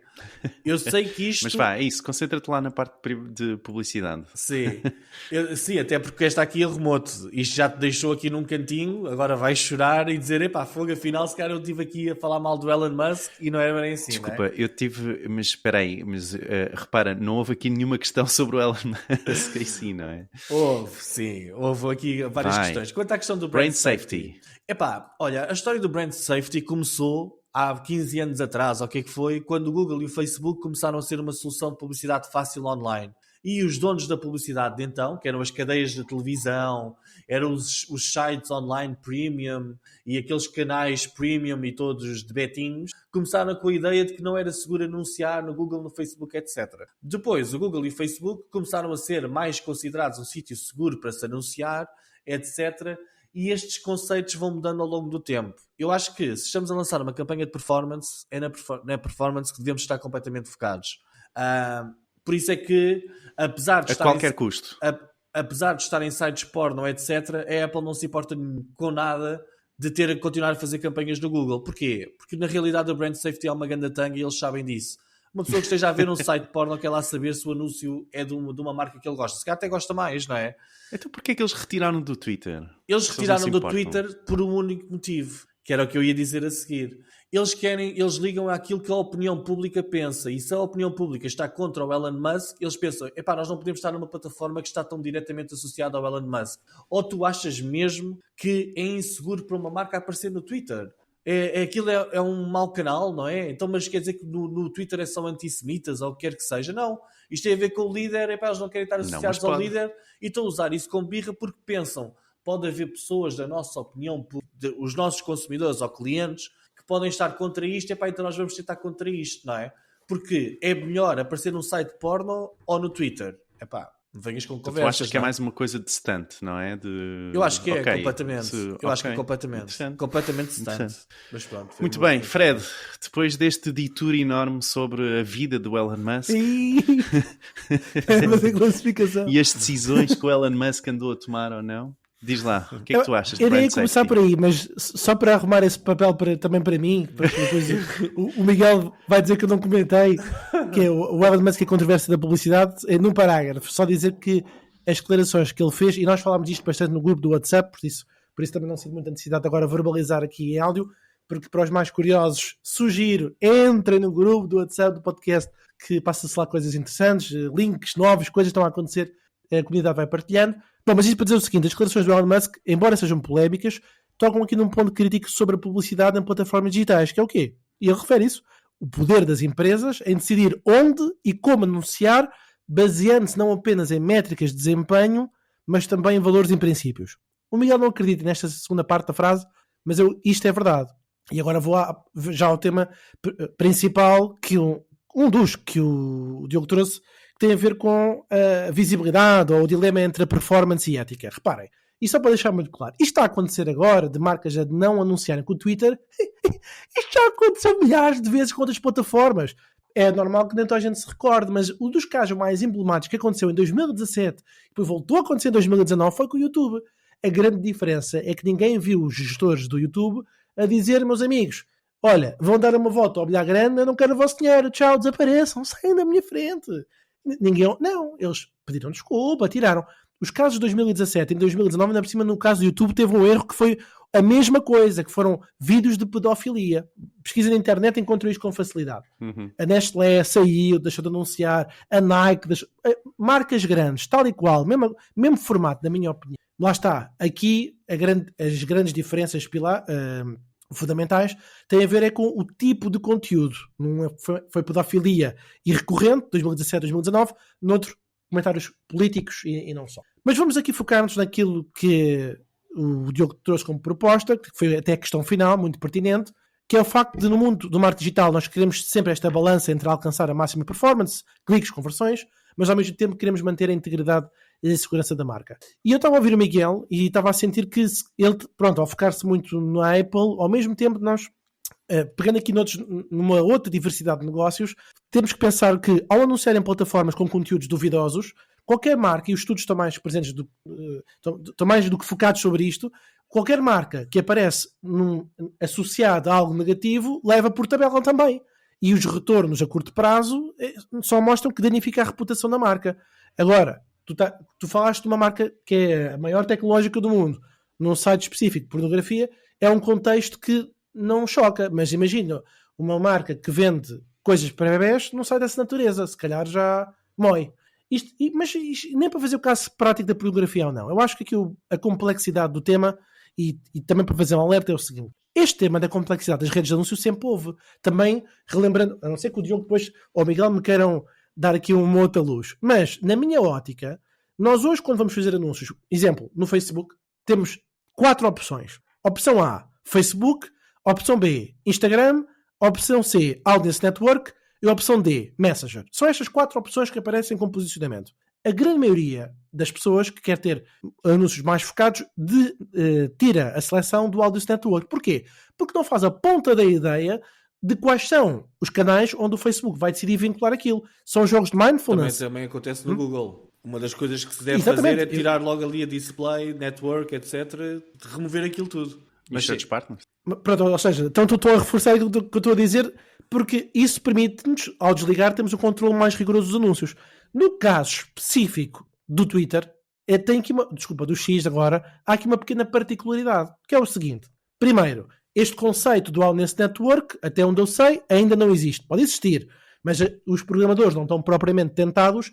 Eu sei que isto... Mas vá, é isso. Concentra-te lá na parte de publicidade. Sim. Sim, até porque esta aqui é remoto. Isto já te deixou aqui num cantinho, agora vais chorar e dizer, fogo, afinal, se calhar eu estive aqui a falar mal do Elon Musk e não era bem assim, Desculpa, não é? eu tive... Mas espera aí, repara, não houve aqui nenhuma questão sobre o Elon Musk em si, não é? Houve aqui várias questões. Quanto à questão do brand safety. Olha, a história do brand safety começou há 15 anos atrás, ou o que é que foi, quando o Google e o Facebook começaram a ser uma solução de publicidade fácil online. E os donos da publicidade de então, que eram as cadeias de televisão, eram os sites online premium e aqueles canais premium e todos de betinhos, começaram com a ideia de que não era seguro anunciar no Google, no Facebook, etc. Depois, o Google e o Facebook começaram a ser mais considerados um sítio seguro para se anunciar, etc., e estes conceitos vão mudando ao longo do tempo. Eu acho que, se estamos a lançar uma campanha de performance, é na performance que devemos estar completamente focados. Por isso é que, apesar de apesar de estar em sites porno, etc., a Apple não se importa com nada de ter que continuar a fazer campanhas no Google. Porquê? Porque, na realidade, o brand safety é uma ganda tanga e eles sabem disso. Uma pessoa que esteja a ver um site porno quer lá saber se o anúncio é de uma marca que ele gosta. Se calhar até gosta mais, não é? Então porquê é que eles retiraram do Twitter? Eles retiraram do Twitter por um único motivo, que era o que eu ia dizer a seguir. Eles ligam àquilo que a opinião pública pensa, e se a opinião pública está contra o Elon Musk, eles pensam, nós não podemos estar numa plataforma que está tão diretamente associada ao Elon Musk. Ou tu achas mesmo que é inseguro para uma marca aparecer no Twitter? Aquilo é um mau canal, não é? Então, mas quer dizer que no Twitter é só antissemitas ou o que quer que seja? Não. Isto tem a ver com o líder, eles não querem estar associados ao líder e estão a usar isso como birra porque pensam, pode haver pessoas da nossa opinião, os nossos consumidores ou clientes, que podem estar contra isto, então nós vamos tentar contra isto, não é? Porque é melhor aparecer num site porno ou no Twitter. Não venhas com conversas. Tu achas que é mais uma coisa distante, não é? Eu acho que é, completamente. Acho que é completamente. Completamente distante. Mas pronto. Muito bem, Fred, depois deste detour enorme sobre a vida do Elon Musk classificação. e as decisões que o Elon Musk andou a tomar ou não, diz lá, o que é que tu achas de brand safety? Eu ia começar por aí, mas só para arrumar esse papel também para mim, depois o Miguel vai dizer que eu não comentei, que é o Elon Musk e a controvérsia da publicidade, num parágrafo, só dizer que as declarações que ele fez, e nós falámos disto bastante no grupo do WhatsApp, por isso também não sinto muita necessidade agora verbalizar aqui em áudio, porque para os mais curiosos, sugiro, entrem no grupo do WhatsApp do podcast, que passa-se lá coisas interessantes, links novos, coisas estão a acontecer, a comunidade vai partilhando. Bom, mas isto para dizer o seguinte, as declarações do Elon Musk, embora sejam polémicas, tocam aqui num ponto crítico sobre a publicidade em plataformas digitais, que é o quê? E ele refere isso, o poder das empresas em decidir onde e como anunciar, baseando-se não apenas em métricas de desempenho, mas também em valores e princípios. O Miguel não acredita nesta segunda parte da frase, mas isto é verdade. E agora vou já ao tema principal, que um dos que o Diogo trouxe, que tem a ver com a visibilidade ou o dilema entre a performance e ética. Reparem, e só para deixar muito claro, isto está a acontecer agora, de marcas a não anunciarem com o Twitter, isto já aconteceu milhares de vezes com outras plataformas. É normal que nem toda a gente se recorde, mas um dos casos mais emblemáticos que aconteceu em 2017 e depois voltou a acontecer em 2019 foi com o YouTube. A grande diferença é que ninguém viu os gestores do YouTube a dizer, meus amigos, olha, vão dar uma volta ao bilhar grande, eu não quero o vosso dinheiro, tchau, desapareçam, saiam da minha frente. Não, eles pediram desculpa, tiraram. Os casos de 2017 e 2019, ainda por cima, no caso do YouTube, teve um erro que foi a mesma coisa, que foram vídeos de pedofilia. Pesquisa na internet e encontram isto com facilidade. A Nestlé saiu, deixou de anunciar, a Nike, marcas grandes, tal e qual, mesmo formato, na minha opinião. Lá está, aqui as grandes diferenças fundamentais têm a ver com o tipo de conteúdo. Foi pedofilia e recorrente, 2017, 2019, noutro, comentários políticos e não só. Mas vamos aqui focar-nos naquilo que o Diogo trouxe como proposta, que foi até a questão final, muito pertinente, que é o facto de no mundo do marketing digital nós queremos sempre esta balança entre alcançar a máxima performance, cliques, conversões, mas ao mesmo tempo queremos manter a integridade e a segurança da marca. E eu estava a ouvir o Miguel e estava a sentir que ele, ao focar-se muito na Apple, ao mesmo tempo nós, pegando aqui numa outra diversidade de negócios, temos que pensar que ao anunciarem plataformas com conteúdos duvidosos, qualquer marca, e os estudos estão mais presentes, estão mais do que focados sobre isto, qualquer marca que aparece associada a algo negativo, leva por tabela também. E os retornos a curto prazo só mostram que danifica a reputação da marca. Agora, tu falaste de uma marca que é a maior tecnológica do mundo, num site específico de pornografia, é um contexto que não choca, mas imagina uma marca que vende coisas para bebés não sai dessa natureza, se calhar já mói. Mas nem para fazer o caso prático da pornografia ou não. Eu acho que aqui a complexidade do tema e também para fazer um alerta é o seguinte. Este tema da complexidade das redes de anúncios sempre houve. Também, relembrando, a não ser que o Diogo depois ou o Miguel me queiram dar aqui uma outra luz. Mas, na minha ótica, nós hoje quando vamos fazer anúncios, exemplo, no Facebook, temos 4 opções. Opção A, Facebook. Opção B, Instagram. Opção C, Audience Network. E a opção D, Messenger. São estas 4 opções que aparecem com posicionamento. A grande maioria das pessoas que quer ter anúncios mais focados tira a seleção do Audience Network. Porquê? Porque não faz a ponta da ideia de quais são os canais onde o Facebook vai decidir vincular aquilo. São jogos de mindfulness. Também acontece no Google. Uma das coisas que se deve fazer é tirar logo ali a display, network, etc. De remover aquilo tudo. Mas seus partners. Pronto, ou seja, então estou a reforçar aquilo que eu estou a dizer, porque isso permite-nos, ao desligar, temos um controle mais rigoroso dos anúncios. No caso específico do Twitter, tem aqui do X agora, há aqui uma pequena particularidade, que é o seguinte. Primeiro, este conceito do Audience Network, até onde eu sei, ainda não existe. Pode existir, mas os programadores não estão propriamente tentados,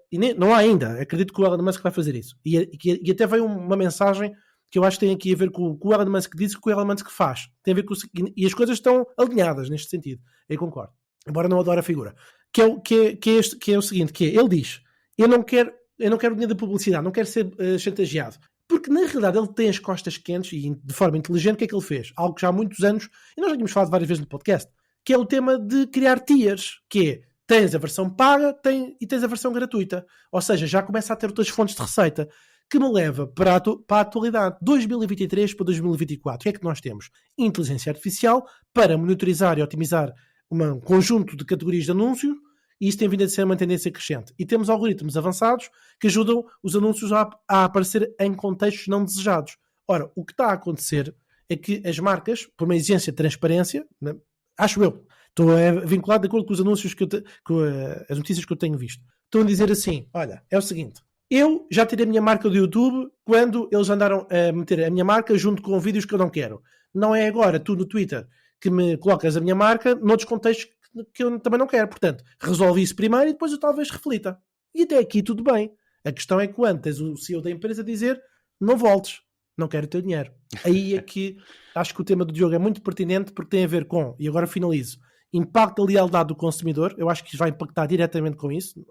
e não há ainda. Acredito que o Elon Musk vai fazer isso. E até veio uma mensagem que eu acho que tem aqui a ver com o que o Elon Musk diz e com o que o Elon Musk faz. Tem a ver com e as coisas estão alinhadas neste sentido. Eu concordo. Embora não adore a figura. Que é o seguinte, que é, ele diz, eu não quero dinheiro de publicidade, não quero ser chantageado. Porque na realidade ele tem as costas quentes e de forma inteligente o que é que ele fez? Algo que já há muitos anos, e nós já tínhamos falado várias vezes no podcast, que é o tema de criar tiers, que é, tens a versão paga e tens a versão gratuita. Ou seja, já começa a ter outras fontes de receita. Que me leva para a atualidade, 2023 para 2024. O que é que nós temos? Inteligência artificial para monitorizar e otimizar um conjunto de categorias de anúncios, e isso tem vindo a ser uma tendência crescente. E temos algoritmos avançados que ajudam os anúncios a aparecer em contextos não desejados. Ora, o que está a acontecer é que as marcas, por uma exigência de transparência, acho eu, estou vinculado de acordo com os anúncios com as notícias que eu tenho visto, estão a dizer assim, olha, é o seguinte, eu já tirei a minha marca do YouTube quando eles andaram a meter a minha marca junto com vídeos que eu não quero. Não é agora tu no Twitter que me colocas a minha marca noutros contextos que eu também não quero. Portanto, resolve isso primeiro e depois eu talvez reflita. E até aqui tudo bem. A questão é quando tens o CEO da empresa a dizer não voltes, não quero o teu dinheiro. Aí é que acho que o tema do Diogo é muito pertinente porque tem a ver com, e agora finalizo, impacto da lealdade do consumidor. Eu acho que vai impactar diretamente com isso.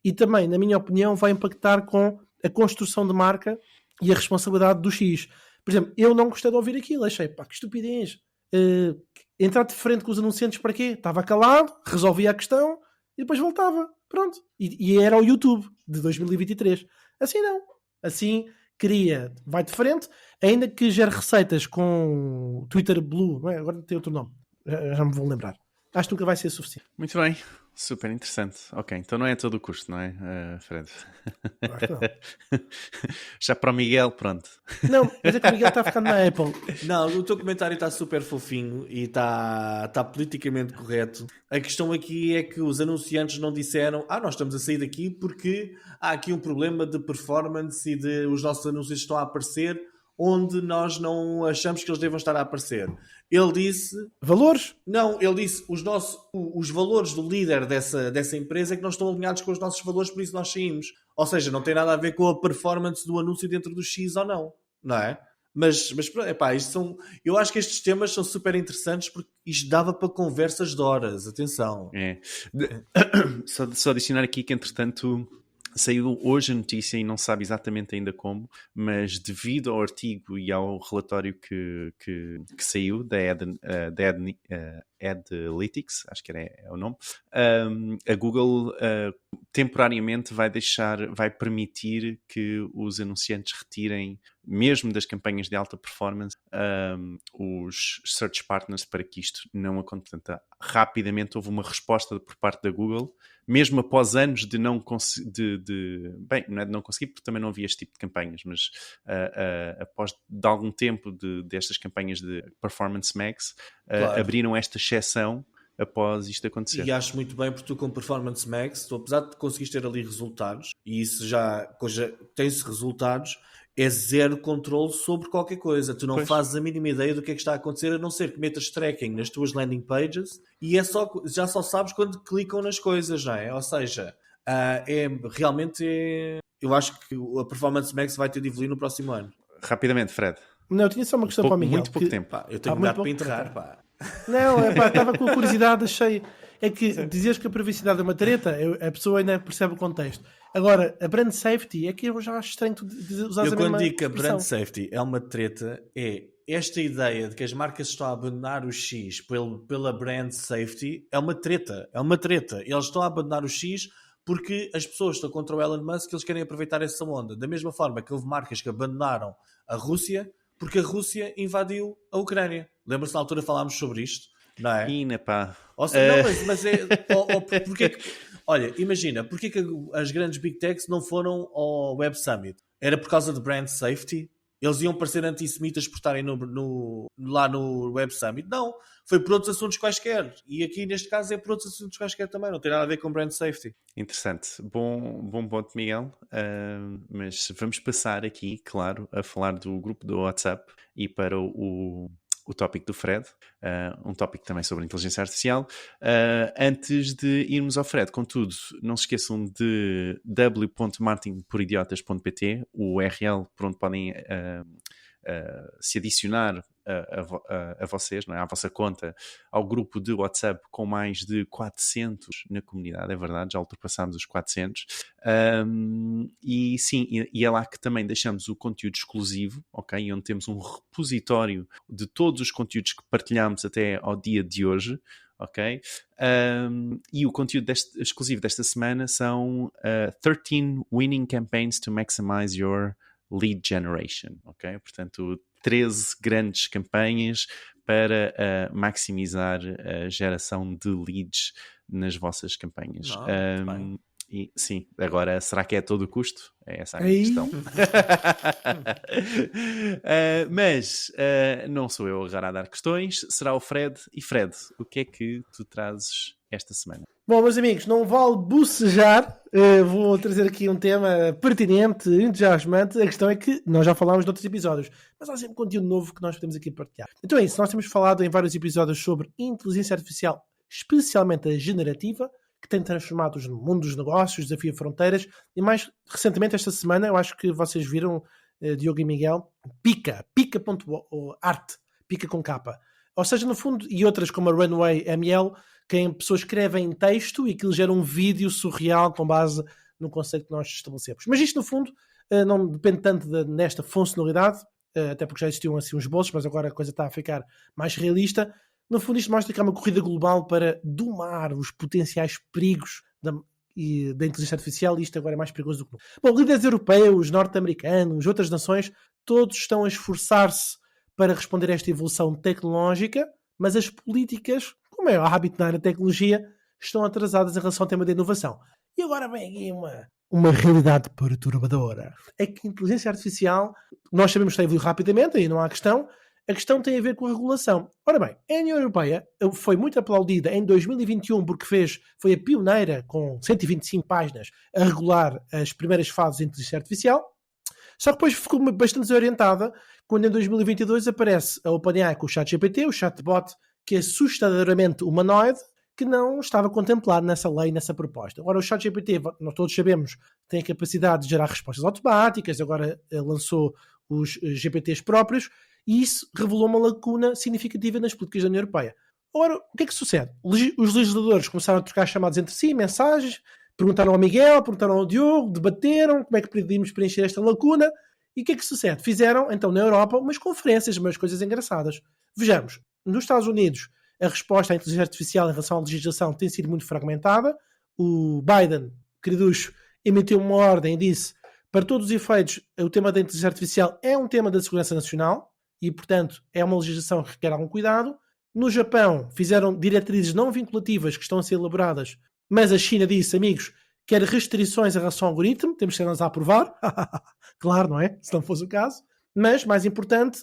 E também, na minha opinião, vai impactar com a construção de marca e a responsabilidade do X. Por exemplo, eu não gostei de ouvir aquilo, achei, pá, que estupidez. Entrar de frente com os anunciantes para quê? Estava calado, resolvia a questão e depois voltava. Pronto. E era o YouTube de 2023. Assim não. Assim vai de frente, ainda que gere receitas com Twitter Blue, não é? Agora tem outro nome. Já me vou lembrar. Acho que nunca vai ser suficiente. Muito bem. Super interessante. Ok, então não é todo o custo, não é, Fred? Acho que não. Já para o Miguel, pronto. Não, mas é que o Miguel está ficando na Apple. Não, o teu comentário está super fofinho e está politicamente correto. A questão aqui é que os anunciantes não disseram nós estamos a sair daqui porque há aqui um problema de performance e os nossos anúncios estão a aparecer onde nós não achamos que eles devam estar a aparecer. Ele disse... Valores? Não, ele disse os valores do líder dessa empresa é que não estão alinhados com os nossos valores, por isso nós saímos. Ou seja, não tem nada a ver com a performance do anúncio dentro do X ou não é? Mas eu acho que estes temas são super interessantes porque isto dava para conversas de horas, atenção. Só adicionar aqui que entretanto saiu hoje a notícia e não sabe exatamente ainda como, mas devido ao artigo e ao relatório que saiu da Adlytics, acho que é o nome, a Google temporariamente vai permitir que os anunciantes retirem, mesmo das campanhas de alta performance, os search partners para que isto não aconteça. Portanto, rapidamente houve uma resposta por parte da Google, mesmo após anos de não conseguir, bem, não é de não conseguir, porque também não havia este tipo de campanhas, mas após de algum tempo destas campanhas de Performance Max, Claro. abriram esta exceção após isto acontecer. E acho muito bem, porque tu com Performance Max, apesar de conseguires ter ali resultados, e isso já tem-se resultados, é zero controle sobre qualquer coisa. Tu não fazes a mínima ideia do que é que está a acontecer, a não ser que metas tracking nas tuas landing pages e já só sabes quando clicam nas coisas, não é? Ou seja, eu acho que a Performance Max vai ter de evoluir no próximo ano. Rapidamente, Fred. Não, eu tinha só uma questão para o Miguel. Muito pouco tempo. Eu tenho dado para enterrar, pá. Não, estava com a curiosidade, achei. É que dizeres que a privacidade é uma treta, a pessoa ainda percebe o contexto. Agora, a brand safety é que eu já acho estranho tu usar a mesma Eu quando digo que a expressão. brand safety é uma treta, é esta ideia de que as marcas estão a abandonar o X pela brand safety, é uma treta. Eles estão a abandonar o X porque as pessoas estão contra o Elon Musk e eles querem aproveitar essa onda. Da mesma forma que houve marcas que abandonaram a Rússia porque a Rússia invadiu a Ucrânia. Lembra-se na altura falámos sobre isto? Não é? Ou seja, não, mas porque que, olha, imagina, porque que as grandes Big Techs não foram ao Web Summit? Era por causa de brand safety? Eles iam parecer antissemitas por estarem lá no Web Summit? Não, foi por outros assuntos quaisquer. E aqui neste caso é por outros assuntos quaisquer também, não tem nada a ver com brand safety. Interessante, bom ponto, Miguel. Mas vamos passar aqui, claro, a falar do grupo do WhatsApp e para o tópico do Fred, um tópico também sobre inteligência artificial. Antes de irmos ao Fred, contudo, não se esqueçam de w.martinporidiotas.pt, o URL por onde podem se adicionar a vocês, não é? À vossa conta, ao grupo de WhatsApp com mais de 400 na comunidade, é verdade, já ultrapassámos os 400. E sim, e é lá que também deixamos o conteúdo exclusivo, ok? Onde temos um repositório de todos os conteúdos que partilhamos até ao dia de hoje, ok? E o conteúdo exclusivo desta semana são 13 winning campaigns to maximize your lead generation, ok? Portanto, 13 grandes campanhas para maximizar a geração de leads nas vossas campanhas. E, sim, agora, será que é a todo o custo? É essa a minha questão. Mas não sou eu agora a dar questões, será o Fred. E Fred, o que é que tu trazes esta semana? Bom, meus amigos, não vale bocejar. Vou trazer aqui um tema pertinente, entusiasmante. A questão é que nós já falámos noutros episódios, mas há sempre conteúdo novo que nós podemos aqui partilhar. Então é isso, nós temos falado em vários episódios sobre inteligência artificial, especialmente a generativa, que tem transformado o mundo dos negócios, desafia fronteiras, e mais recentemente esta semana, eu acho que vocês viram, Diogo e Miguel, Pika.art, Pika com capa. Ou seja, no fundo, e outras como a Runway ML, que em pessoas escrevem texto e aquilo gera um vídeo surreal com base no conceito que nós estabelecemos. Mas isto, no fundo, não depende tanto nesta funcionalidade, até porque já existiam assim uns bolsos, mas agora a coisa está a ficar mais realista. No fundo, isto mostra que há uma corrida global para domar os potenciais perigos da inteligência artificial, e isto agora é mais perigoso do que nunca. Bom, líderes europeus, norte-americanos, outras nações, todos estão a esforçar-se para responder a esta evolução tecnológica, mas as políticas, como é o hábito na área da tecnologia, estão atrasadas em relação ao tema da inovação. E agora vem aqui uma realidade perturbadora. É que a inteligência artificial, nós sabemos que está a evoluir rapidamente, aí não há questão. A questão tem a ver com a regulação. Ora bem, a União Europeia foi muito aplaudida em 2021 porque foi a pioneira, com 125 páginas, a regular as primeiras fases da inteligência artificial. Só que depois ficou bastante desorientada quando em 2022 aparece a OpenAI com o ChatGPT, o chatbot que é assustadoramente humanoide, que não estava contemplado nessa lei, nessa proposta. Agora, o ChatGPT, nós todos sabemos, tem a capacidade de gerar respostas automáticas, agora lançou os GPTs próprios, e isso revelou uma lacuna significativa nas políticas da União Europeia. Ora, o que é que sucede? Os legisladores começaram a trocar chamadas entre si, mensagens, perguntaram ao Miguel, perguntaram ao Diogo, debateram como é que podíamos preencher esta lacuna, e o que é que sucede? Fizeram, então, na Europa, umas conferências, umas coisas engraçadas. Vejamos, nos Estados Unidos, a resposta à inteligência artificial em relação à legislação tem sido muito fragmentada. O Biden, queriducho, emitiu uma ordem e disse, para todos os efeitos, o tema da inteligência artificial é um tema da segurança nacional e, portanto, é uma legislação que requer algum cuidado. No Japão, fizeram diretrizes não vinculativas que estão a ser elaboradas, mas a China disse, amigos, quer restrições em relação ao algoritmo, temos que ser nós a aprovar. Claro, não é? Se não fosse o caso. Mas, mais importante,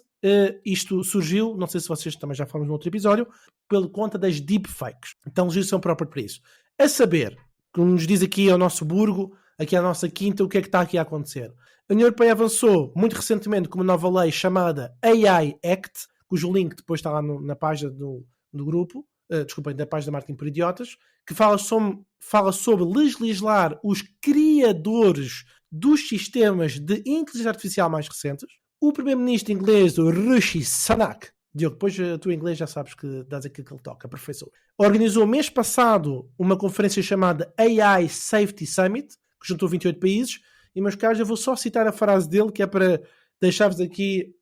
isto surgiu, não sei se vocês também já falamos no outro episódio, pela conta das deepfakes. Então, legislação própria para isso. A saber, como nos diz aqui ao nosso burgo, aqui à nossa quinta, o que é que está aqui a acontecer? A União Europeia avançou muito recentemente com uma nova lei chamada AI Act, cujo link depois está lá na página do grupo, da página da Marketing por Idiotas, que fala sobre legislar os criadores dos sistemas de inteligência artificial mais recentes. O primeiro-ministro inglês, o Rishi Sunak, Diogo, depois a tua inglês já sabes que dás aquilo que ele toca, professor, organizou mês passado uma conferência chamada AI Safety Summit, que juntou 28 países, e meus caros, eu vou só citar a frase dele, que é para deixar-vos aqui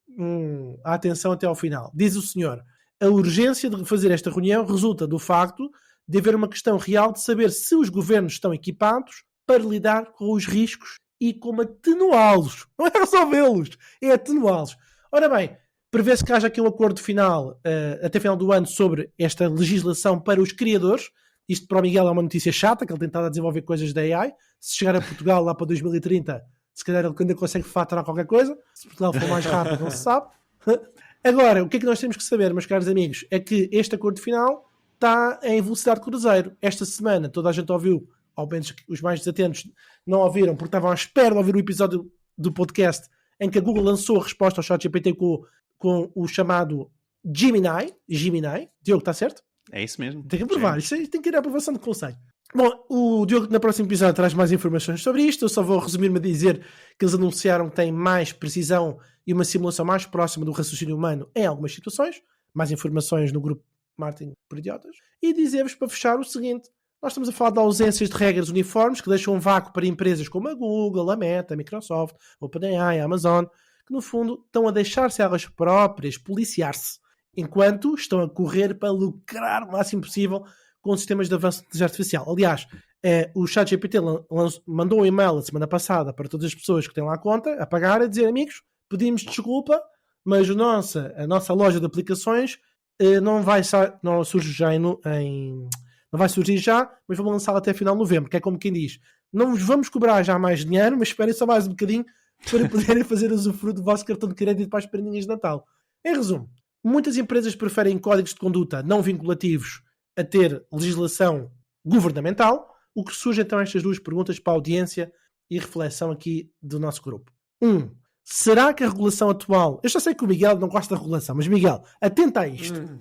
a atenção até ao final. Diz o senhor, a urgência de fazer esta reunião resulta do facto de haver uma questão real de saber se os governos estão equipados para lidar com os riscos e como atenuá-los. Não é resolvê-los, é atenuá-los. Ora bem, prevê-se que haja aqui um acordo final, até final do ano, sobre esta legislação para os criadores. Isto para o Miguel é uma notícia chata, que ele tem estado a desenvolver coisas da AI. Se chegar a Portugal lá para 2030, se calhar ele ainda consegue faturar qualquer coisa. Se Portugal for mais rápido, não se sabe. Agora, o que é que nós temos que saber, meus caros amigos, é que este acordo final está em velocidade de cruzeiro. Esta semana toda a gente ouviu, ao menos os mais desatentos não ouviram, porque estavam à espera de ouvir o episódio do podcast em que a Google lançou a resposta ao ChatGPT com o chamado Gemini. Diogo, está certo? É isso mesmo. Tem que aprovar. Isto tem que ir à aprovação do conselho. Bom, o Diogo no próximo episódio traz mais informações sobre isto. Eu só vou resumir-me a dizer que eles anunciaram que têm mais precisão e uma simulação mais próxima do raciocínio humano em algumas situações. Mais informações no grupo Marketing por Idiotas. E dizer-vos para fechar o seguinte. Nós estamos a falar de ausências de regras uniformes que deixam um vácuo para empresas como a Google, a Meta, a Microsoft, a OpenAI, a Amazon, que no fundo estão a deixar-se elas próprias policiar-se, enquanto estão a correr para lucrar o máximo possível com sistemas de avanço de inteligência artificial. Aliás, o ChatGPT mandou um e-mail a semana passada para todas as pessoas que têm lá a conta, a pagar, a dizer, amigos, pedimos desculpa, mas a nossa loja de aplicações não vai surgir já, mas vamos lançá-la até final de novembro, que é como quem diz, não vos vamos cobrar já mais dinheiro, mas esperem só mais um bocadinho para poderem fazer usufruto do vosso cartão de crédito para as prendinhas de Natal. Em resumo, muitas empresas preferem códigos de conduta não vinculativos a ter legislação governamental, o que surge então estas duas perguntas para a audiência e reflexão aqui do nosso grupo. 1. Será que a regulação atual... Eu já sei que o Miguel não gosta da regulação, mas Miguel, atenta a isto.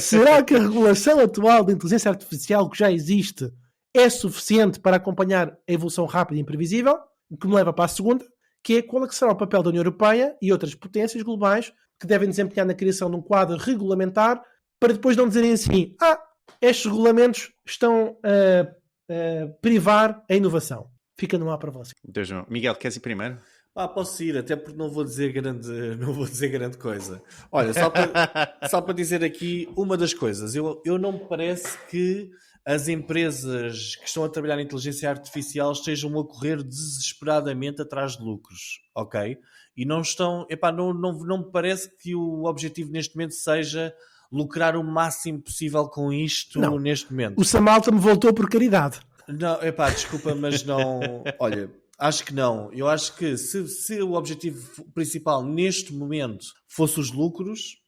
Será que a regulação atual da inteligência artificial que já existe é suficiente para acompanhar a evolução rápida e imprevisível? O que me leva para a segunda, que é qual é que será o papel da União Europeia e outras potências globais que devem desempenhar na criação de um quadro regulamentar para depois não dizerem assim, estes regulamentos estão a privar a inovação. Fica no ar para você. Deus, Miguel, queres ir primeiro? Posso ir, até porque não vou dizer grande coisa. Olha, só para dizer aqui uma das coisas. Eu não me parece que as empresas que estão a trabalhar em inteligência artificial estejam a correr desesperadamente atrás de lucros, ok? E não estão... não me parece que o objetivo neste momento seja lucrar o máximo possível com isto neste momento. O Sam Altman voltou por caridade. Não, desculpa, mas não... Olha... Acho que não. Eu acho que se o objetivo principal neste momento fosse os lucros,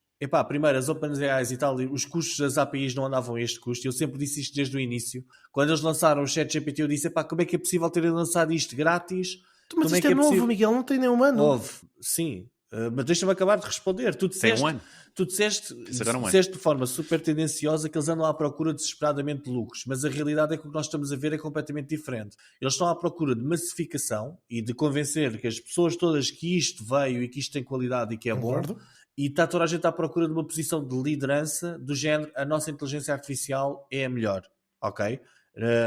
primeiro as OpenAIs e tal, os custos das APIs não andavam a este custo. Eu sempre disse isto desde o início. Quando eles lançaram o ChatGPT, eu disse, como é que é possível terem lançado isto grátis? Mas isto é novo, Miguel, não tem nenhum ano. Houve, sim. Mas deixa-me acabar de responder. Tem um ano. Tu disseste de forma super tendenciosa que eles andam à procura desesperadamente de lucros, mas a realidade é que o que nós estamos a ver é completamente diferente. Eles estão à procura de massificação e de convencer que as pessoas todas que isto veio e que isto tem qualidade e que é bom, e está toda a gente à procura de uma posição de liderança do género, a nossa inteligência artificial é a melhor, ok?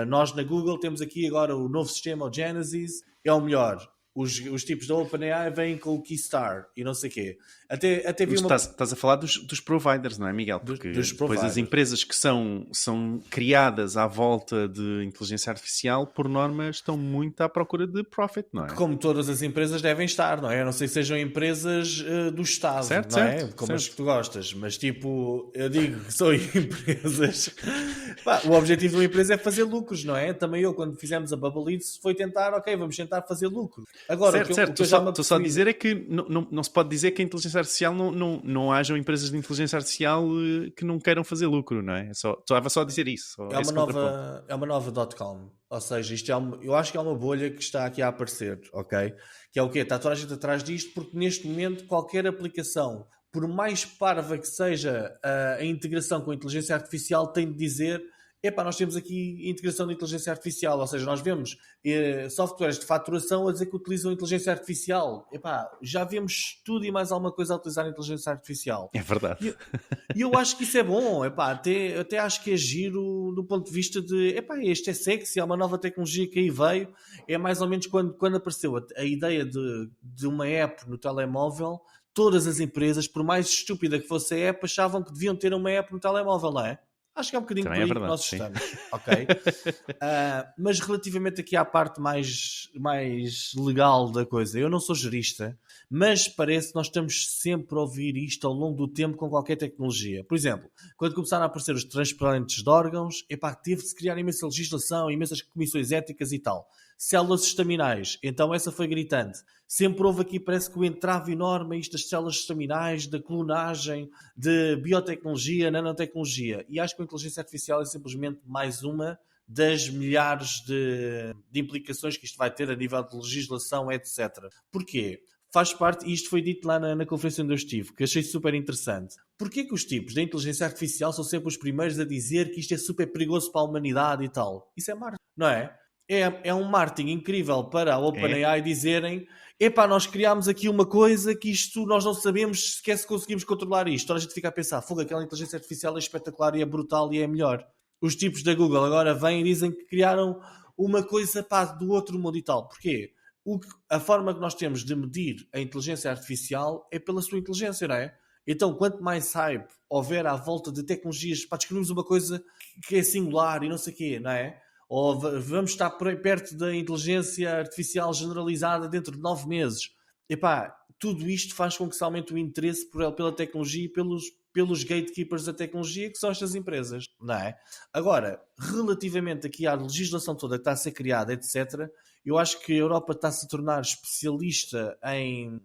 Nós na Google temos aqui agora o novo sistema, o Genesis, é o melhor. Os tipos da OpenAI vêm com o Keystar e não sei o quê. Até vi Estás a falar dos providers, não é, Miguel? Porque depois as empresas que são criadas à volta de inteligência artificial, por norma, estão muito à procura de profit, não é? Como todas as empresas devem estar, não é? A não sei se sejam empresas do Estado, certo, não é? Certo, como certo. as que tu gostas. Mas eu digo que são empresas... o objetivo de uma empresa é fazer lucros, não é? Também quando fizemos a Bubble Eats, foi vamos tentar fazer lucro. Agora, certo. Estou só a dizer é que não se pode dizer que a inteligência artificial não hajam empresas de inteligência artificial que não queiram fazer lucro, não é? Estava só a dizer isso. É uma nova .com. Ou seja, eu acho que é uma bolha que está aqui a aparecer, ok? Que é o quê? Está toda a gente atrás disto porque neste momento qualquer aplicação, por mais parva que seja a integração com a inteligência artificial, tem de dizer... nós temos aqui integração de inteligência artificial, ou seja, nós vemos softwares de faturação a dizer que utilizam inteligência artificial. Já vemos tudo e mais alguma coisa a utilizar inteligência artificial. É verdade. E eu acho que isso é bom, até acho que é giro do ponto de vista de, isto é sexy, é uma nova tecnologia que aí veio. É mais ou menos quando apareceu a ideia de uma app no telemóvel, todas as empresas, por mais estúpida que fosse a app, achavam que deviam ter uma app no telemóvel, não é? Acho que é um bocadinho por aí que nós estamos, ok? Mas relativamente aqui à parte mais legal da coisa, eu não sou jurista, mas parece que nós estamos sempre a ouvir isto ao longo do tempo com qualquer tecnologia. Por exemplo, quando começaram a aparecer os transplantes de órgãos, teve-se criar imensa legislação, imensas comissões éticas e tal. Células estaminais, então essa foi gritante. Sempre houve aqui, parece que o entrave enorme isto das células estaminais, da clonagem, de biotecnologia, nanotecnologia. E acho que a inteligência artificial é simplesmente mais uma das milhares de implicações que isto vai ter a nível de legislação, etc. Porquê? Faz parte, e isto foi dito lá na conferência onde eu estive, que achei super interessante. Porquê que os tipos da inteligência artificial são sempre os primeiros a dizer que isto é super perigoso para a humanidade e tal? Isso é marketing, não é? É um marketing incrível para a OpenAI dizerem nós criámos aqui uma coisa que isto nós não sabemos sequer se conseguimos controlar isto. Toda a gente fica a pensar, aquela inteligência artificial é espetacular e é brutal e é melhor. Os tipos da Google agora vêm e dizem que criaram uma coisa do outro mundo e tal. Porquê? A forma que nós temos de medir a inteligência artificial é pela sua inteligência, não é? Então, quanto mais hype houver à volta de tecnologias, descobrirmos uma coisa que é singular e não sei o quê, não é? Ou vamos estar perto da inteligência artificial generalizada dentro de 9 meses. Tudo isto faz com que se aumente o interesse pela tecnologia e pelos gatekeepers da tecnologia, que são estas empresas, não é? Agora, relativamente aqui à legislação toda que está a ser criada, etc., eu acho que a Europa está a se tornar especialista em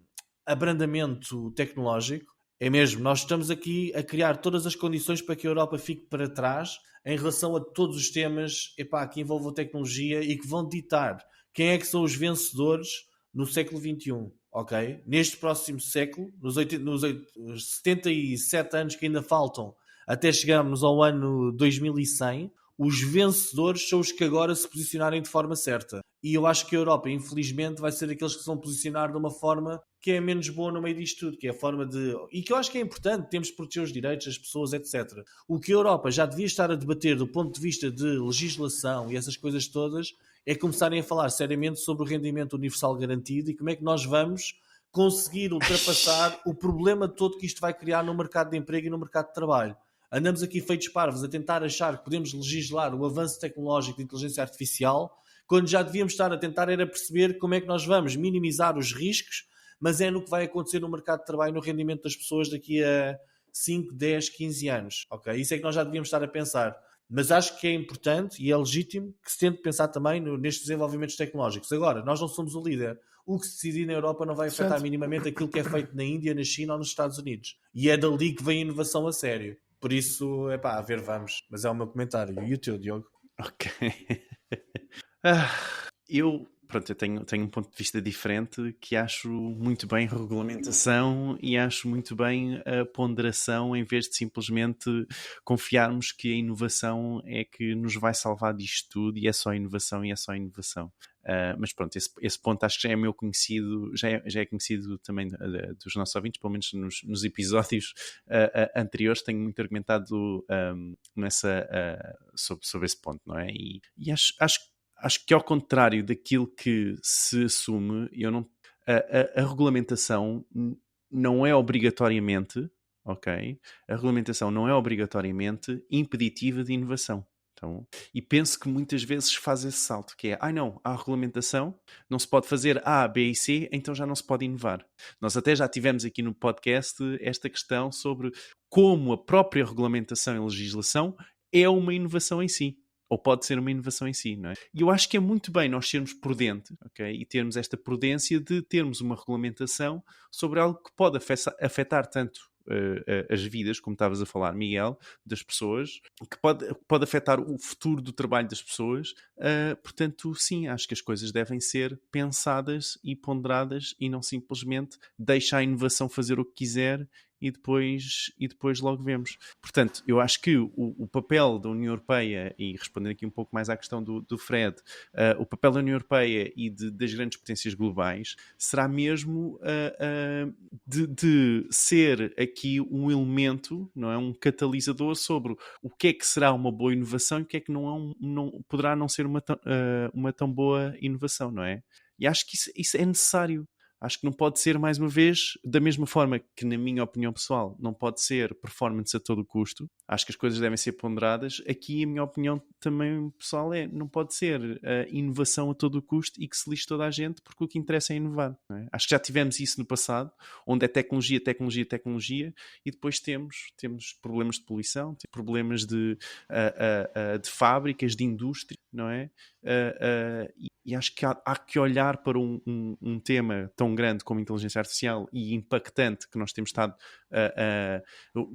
abrandamento tecnológico. É mesmo, nós estamos aqui a criar todas as condições para que a Europa fique para trás em relação a todos os temas que envolvam tecnologia e que vão ditar quem é que são os vencedores no século XXI, ok? Neste próximo século, nos 77 anos que ainda faltam até chegarmos ao ano 2100, os vencedores são os que agora se posicionarem de forma certa. E eu acho que a Europa, infelizmente, vai ser aqueles que se vão posicionar de uma forma que é menos boa no meio disto tudo, que é a forma de... E que eu acho que é importante, temos de proteger os direitos das pessoas, etc. O que a Europa já devia estar a debater do ponto de vista de legislação e essas coisas todas, é começarem a falar seriamente sobre o rendimento universal garantido e como é que nós vamos conseguir ultrapassar o problema todo que isto vai criar no mercado de emprego e no mercado de trabalho. Andamos aqui feitos parvos a tentar achar que podemos legislar o avanço tecnológico de inteligência artificial, quando já devíamos estar a tentar era perceber como é que nós vamos minimizar os riscos, mas é no que vai acontecer no mercado de trabalho, no rendimento das pessoas daqui a 5, 10, 15 anos. Okay? Isso é que nós já devíamos estar a pensar. Mas acho que é importante e é legítimo que se tente pensar também nestes desenvolvimentos tecnológicos. Agora, nós não somos o líder. O que se decidir na Europa não vai afetar minimamente aquilo que é feito na Índia, na China ou nos Estados Unidos. E é dali que vem a inovação a sério. Por isso, a ver, vamos. Mas é o meu comentário. E o teu, Diogo? Ok. Eu tenho um ponto de vista diferente, que acho muito bem a regulamentação e acho muito bem a ponderação, em vez de simplesmente confiarmos que a inovação é que nos vai salvar disto tudo e é só inovação e é só inovação. Mas pronto, esse ponto acho que já é meu conhecido, já é conhecido também dos nossos ouvintes, pelo menos nos episódios anteriores tenho muito argumentado sobre esse ponto, não é? E acho que ao contrário daquilo que se assume, a regulamentação não é obrigatoriamente, ok? A regulamentação não é obrigatoriamente impeditiva de inovação. Então, e penso que muitas vezes faz esse salto, que é, não, há regulamentação, não se pode fazer A, B e C, então já não se pode inovar. Nós até já tivemos aqui no podcast esta questão sobre como a própria regulamentação e legislação é uma inovação em si. Ou pode ser uma inovação em si, não é? E eu acho que é muito bem nós sermos prudentes, ok? E termos esta prudência de termos uma regulamentação sobre algo que pode afetar tanto as vidas, como estavas a falar, Miguel, das pessoas, que pode afetar o futuro do trabalho das pessoas. Portanto, sim, acho que as coisas devem ser pensadas e ponderadas e não simplesmente deixar a inovação fazer o que quiser e depois logo vemos. Portanto, eu acho que o papel da União Europeia, e respondendo aqui um pouco mais à questão do Fred, o papel da União Europeia e das grandes potências globais será mesmo de ser aqui um elemento, não é? Um catalisador sobre o que é que será uma boa inovação e o que é que não poderá não ser uma tão boa inovação, não é? E acho que isso é necessário. Acho que não pode ser, mais uma vez, da mesma forma que, na minha opinião pessoal, não pode ser performance a todo custo. Acho que as coisas devem ser ponderadas. Aqui, a minha opinião também pessoal não pode ser inovação a todo custo e que se lixe toda a gente, porque o que interessa é inovar. Não é? Acho que já tivemos isso no passado, onde é tecnologia, e depois temos problemas de poluição, temos problemas de fábricas, de indústria, não é? E acho que há que olhar para um tema tão grande como a inteligência artificial e impactante que nós temos estado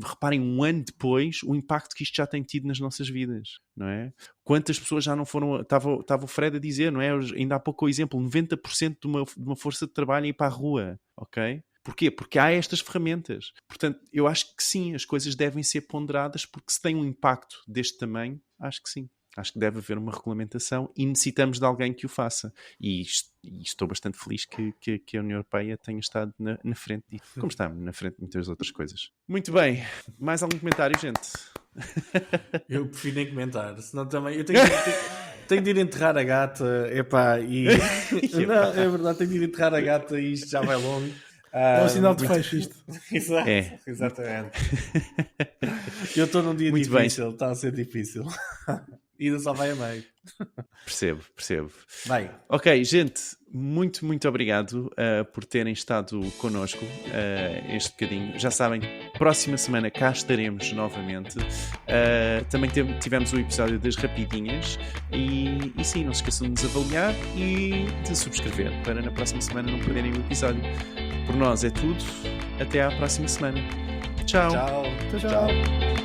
reparem, um ano depois, o impacto que isto já tem tido nas nossas vidas, não é? Quantas pessoas já não foram... Estava o Fred a dizer, não é? Ainda há pouco o exemplo, 90% de uma força de trabalho a ir para a rua, ok? Porquê? Porque há estas ferramentas. Portanto, eu acho que sim, as coisas devem ser ponderadas, porque se tem um impacto deste tamanho, acho que sim. Acho que deve haver uma regulamentação e necessitamos de alguém que o faça. E estou bastante feliz que a União Europeia tenha estado na frente disso, como está na frente de muitas outras coisas. Muito bem. Mais algum comentário, gente? Eu prefiro nem comentar, senão também... Eu tenho de ir enterrar a gata, Não, é verdade, tenho de ir enterrar a gata e isto já vai longo. É um sinal de fecho isto. Exato, exatamente. Eu estou num dia muito difícil, está a ser difícil. E ainda só vai a meio. Percebo. Bem. Ok, gente, muito obrigado por terem estado connosco este bocadinho. Já sabem, próxima semana cá estaremos novamente. Também tivemos o episódio das rapidinhas e sim, não se esqueçam de nos avaliar e de subscrever para na próxima semana não perderem o episódio. Por nós é tudo. Até à próxima semana. Tchau. Tchau.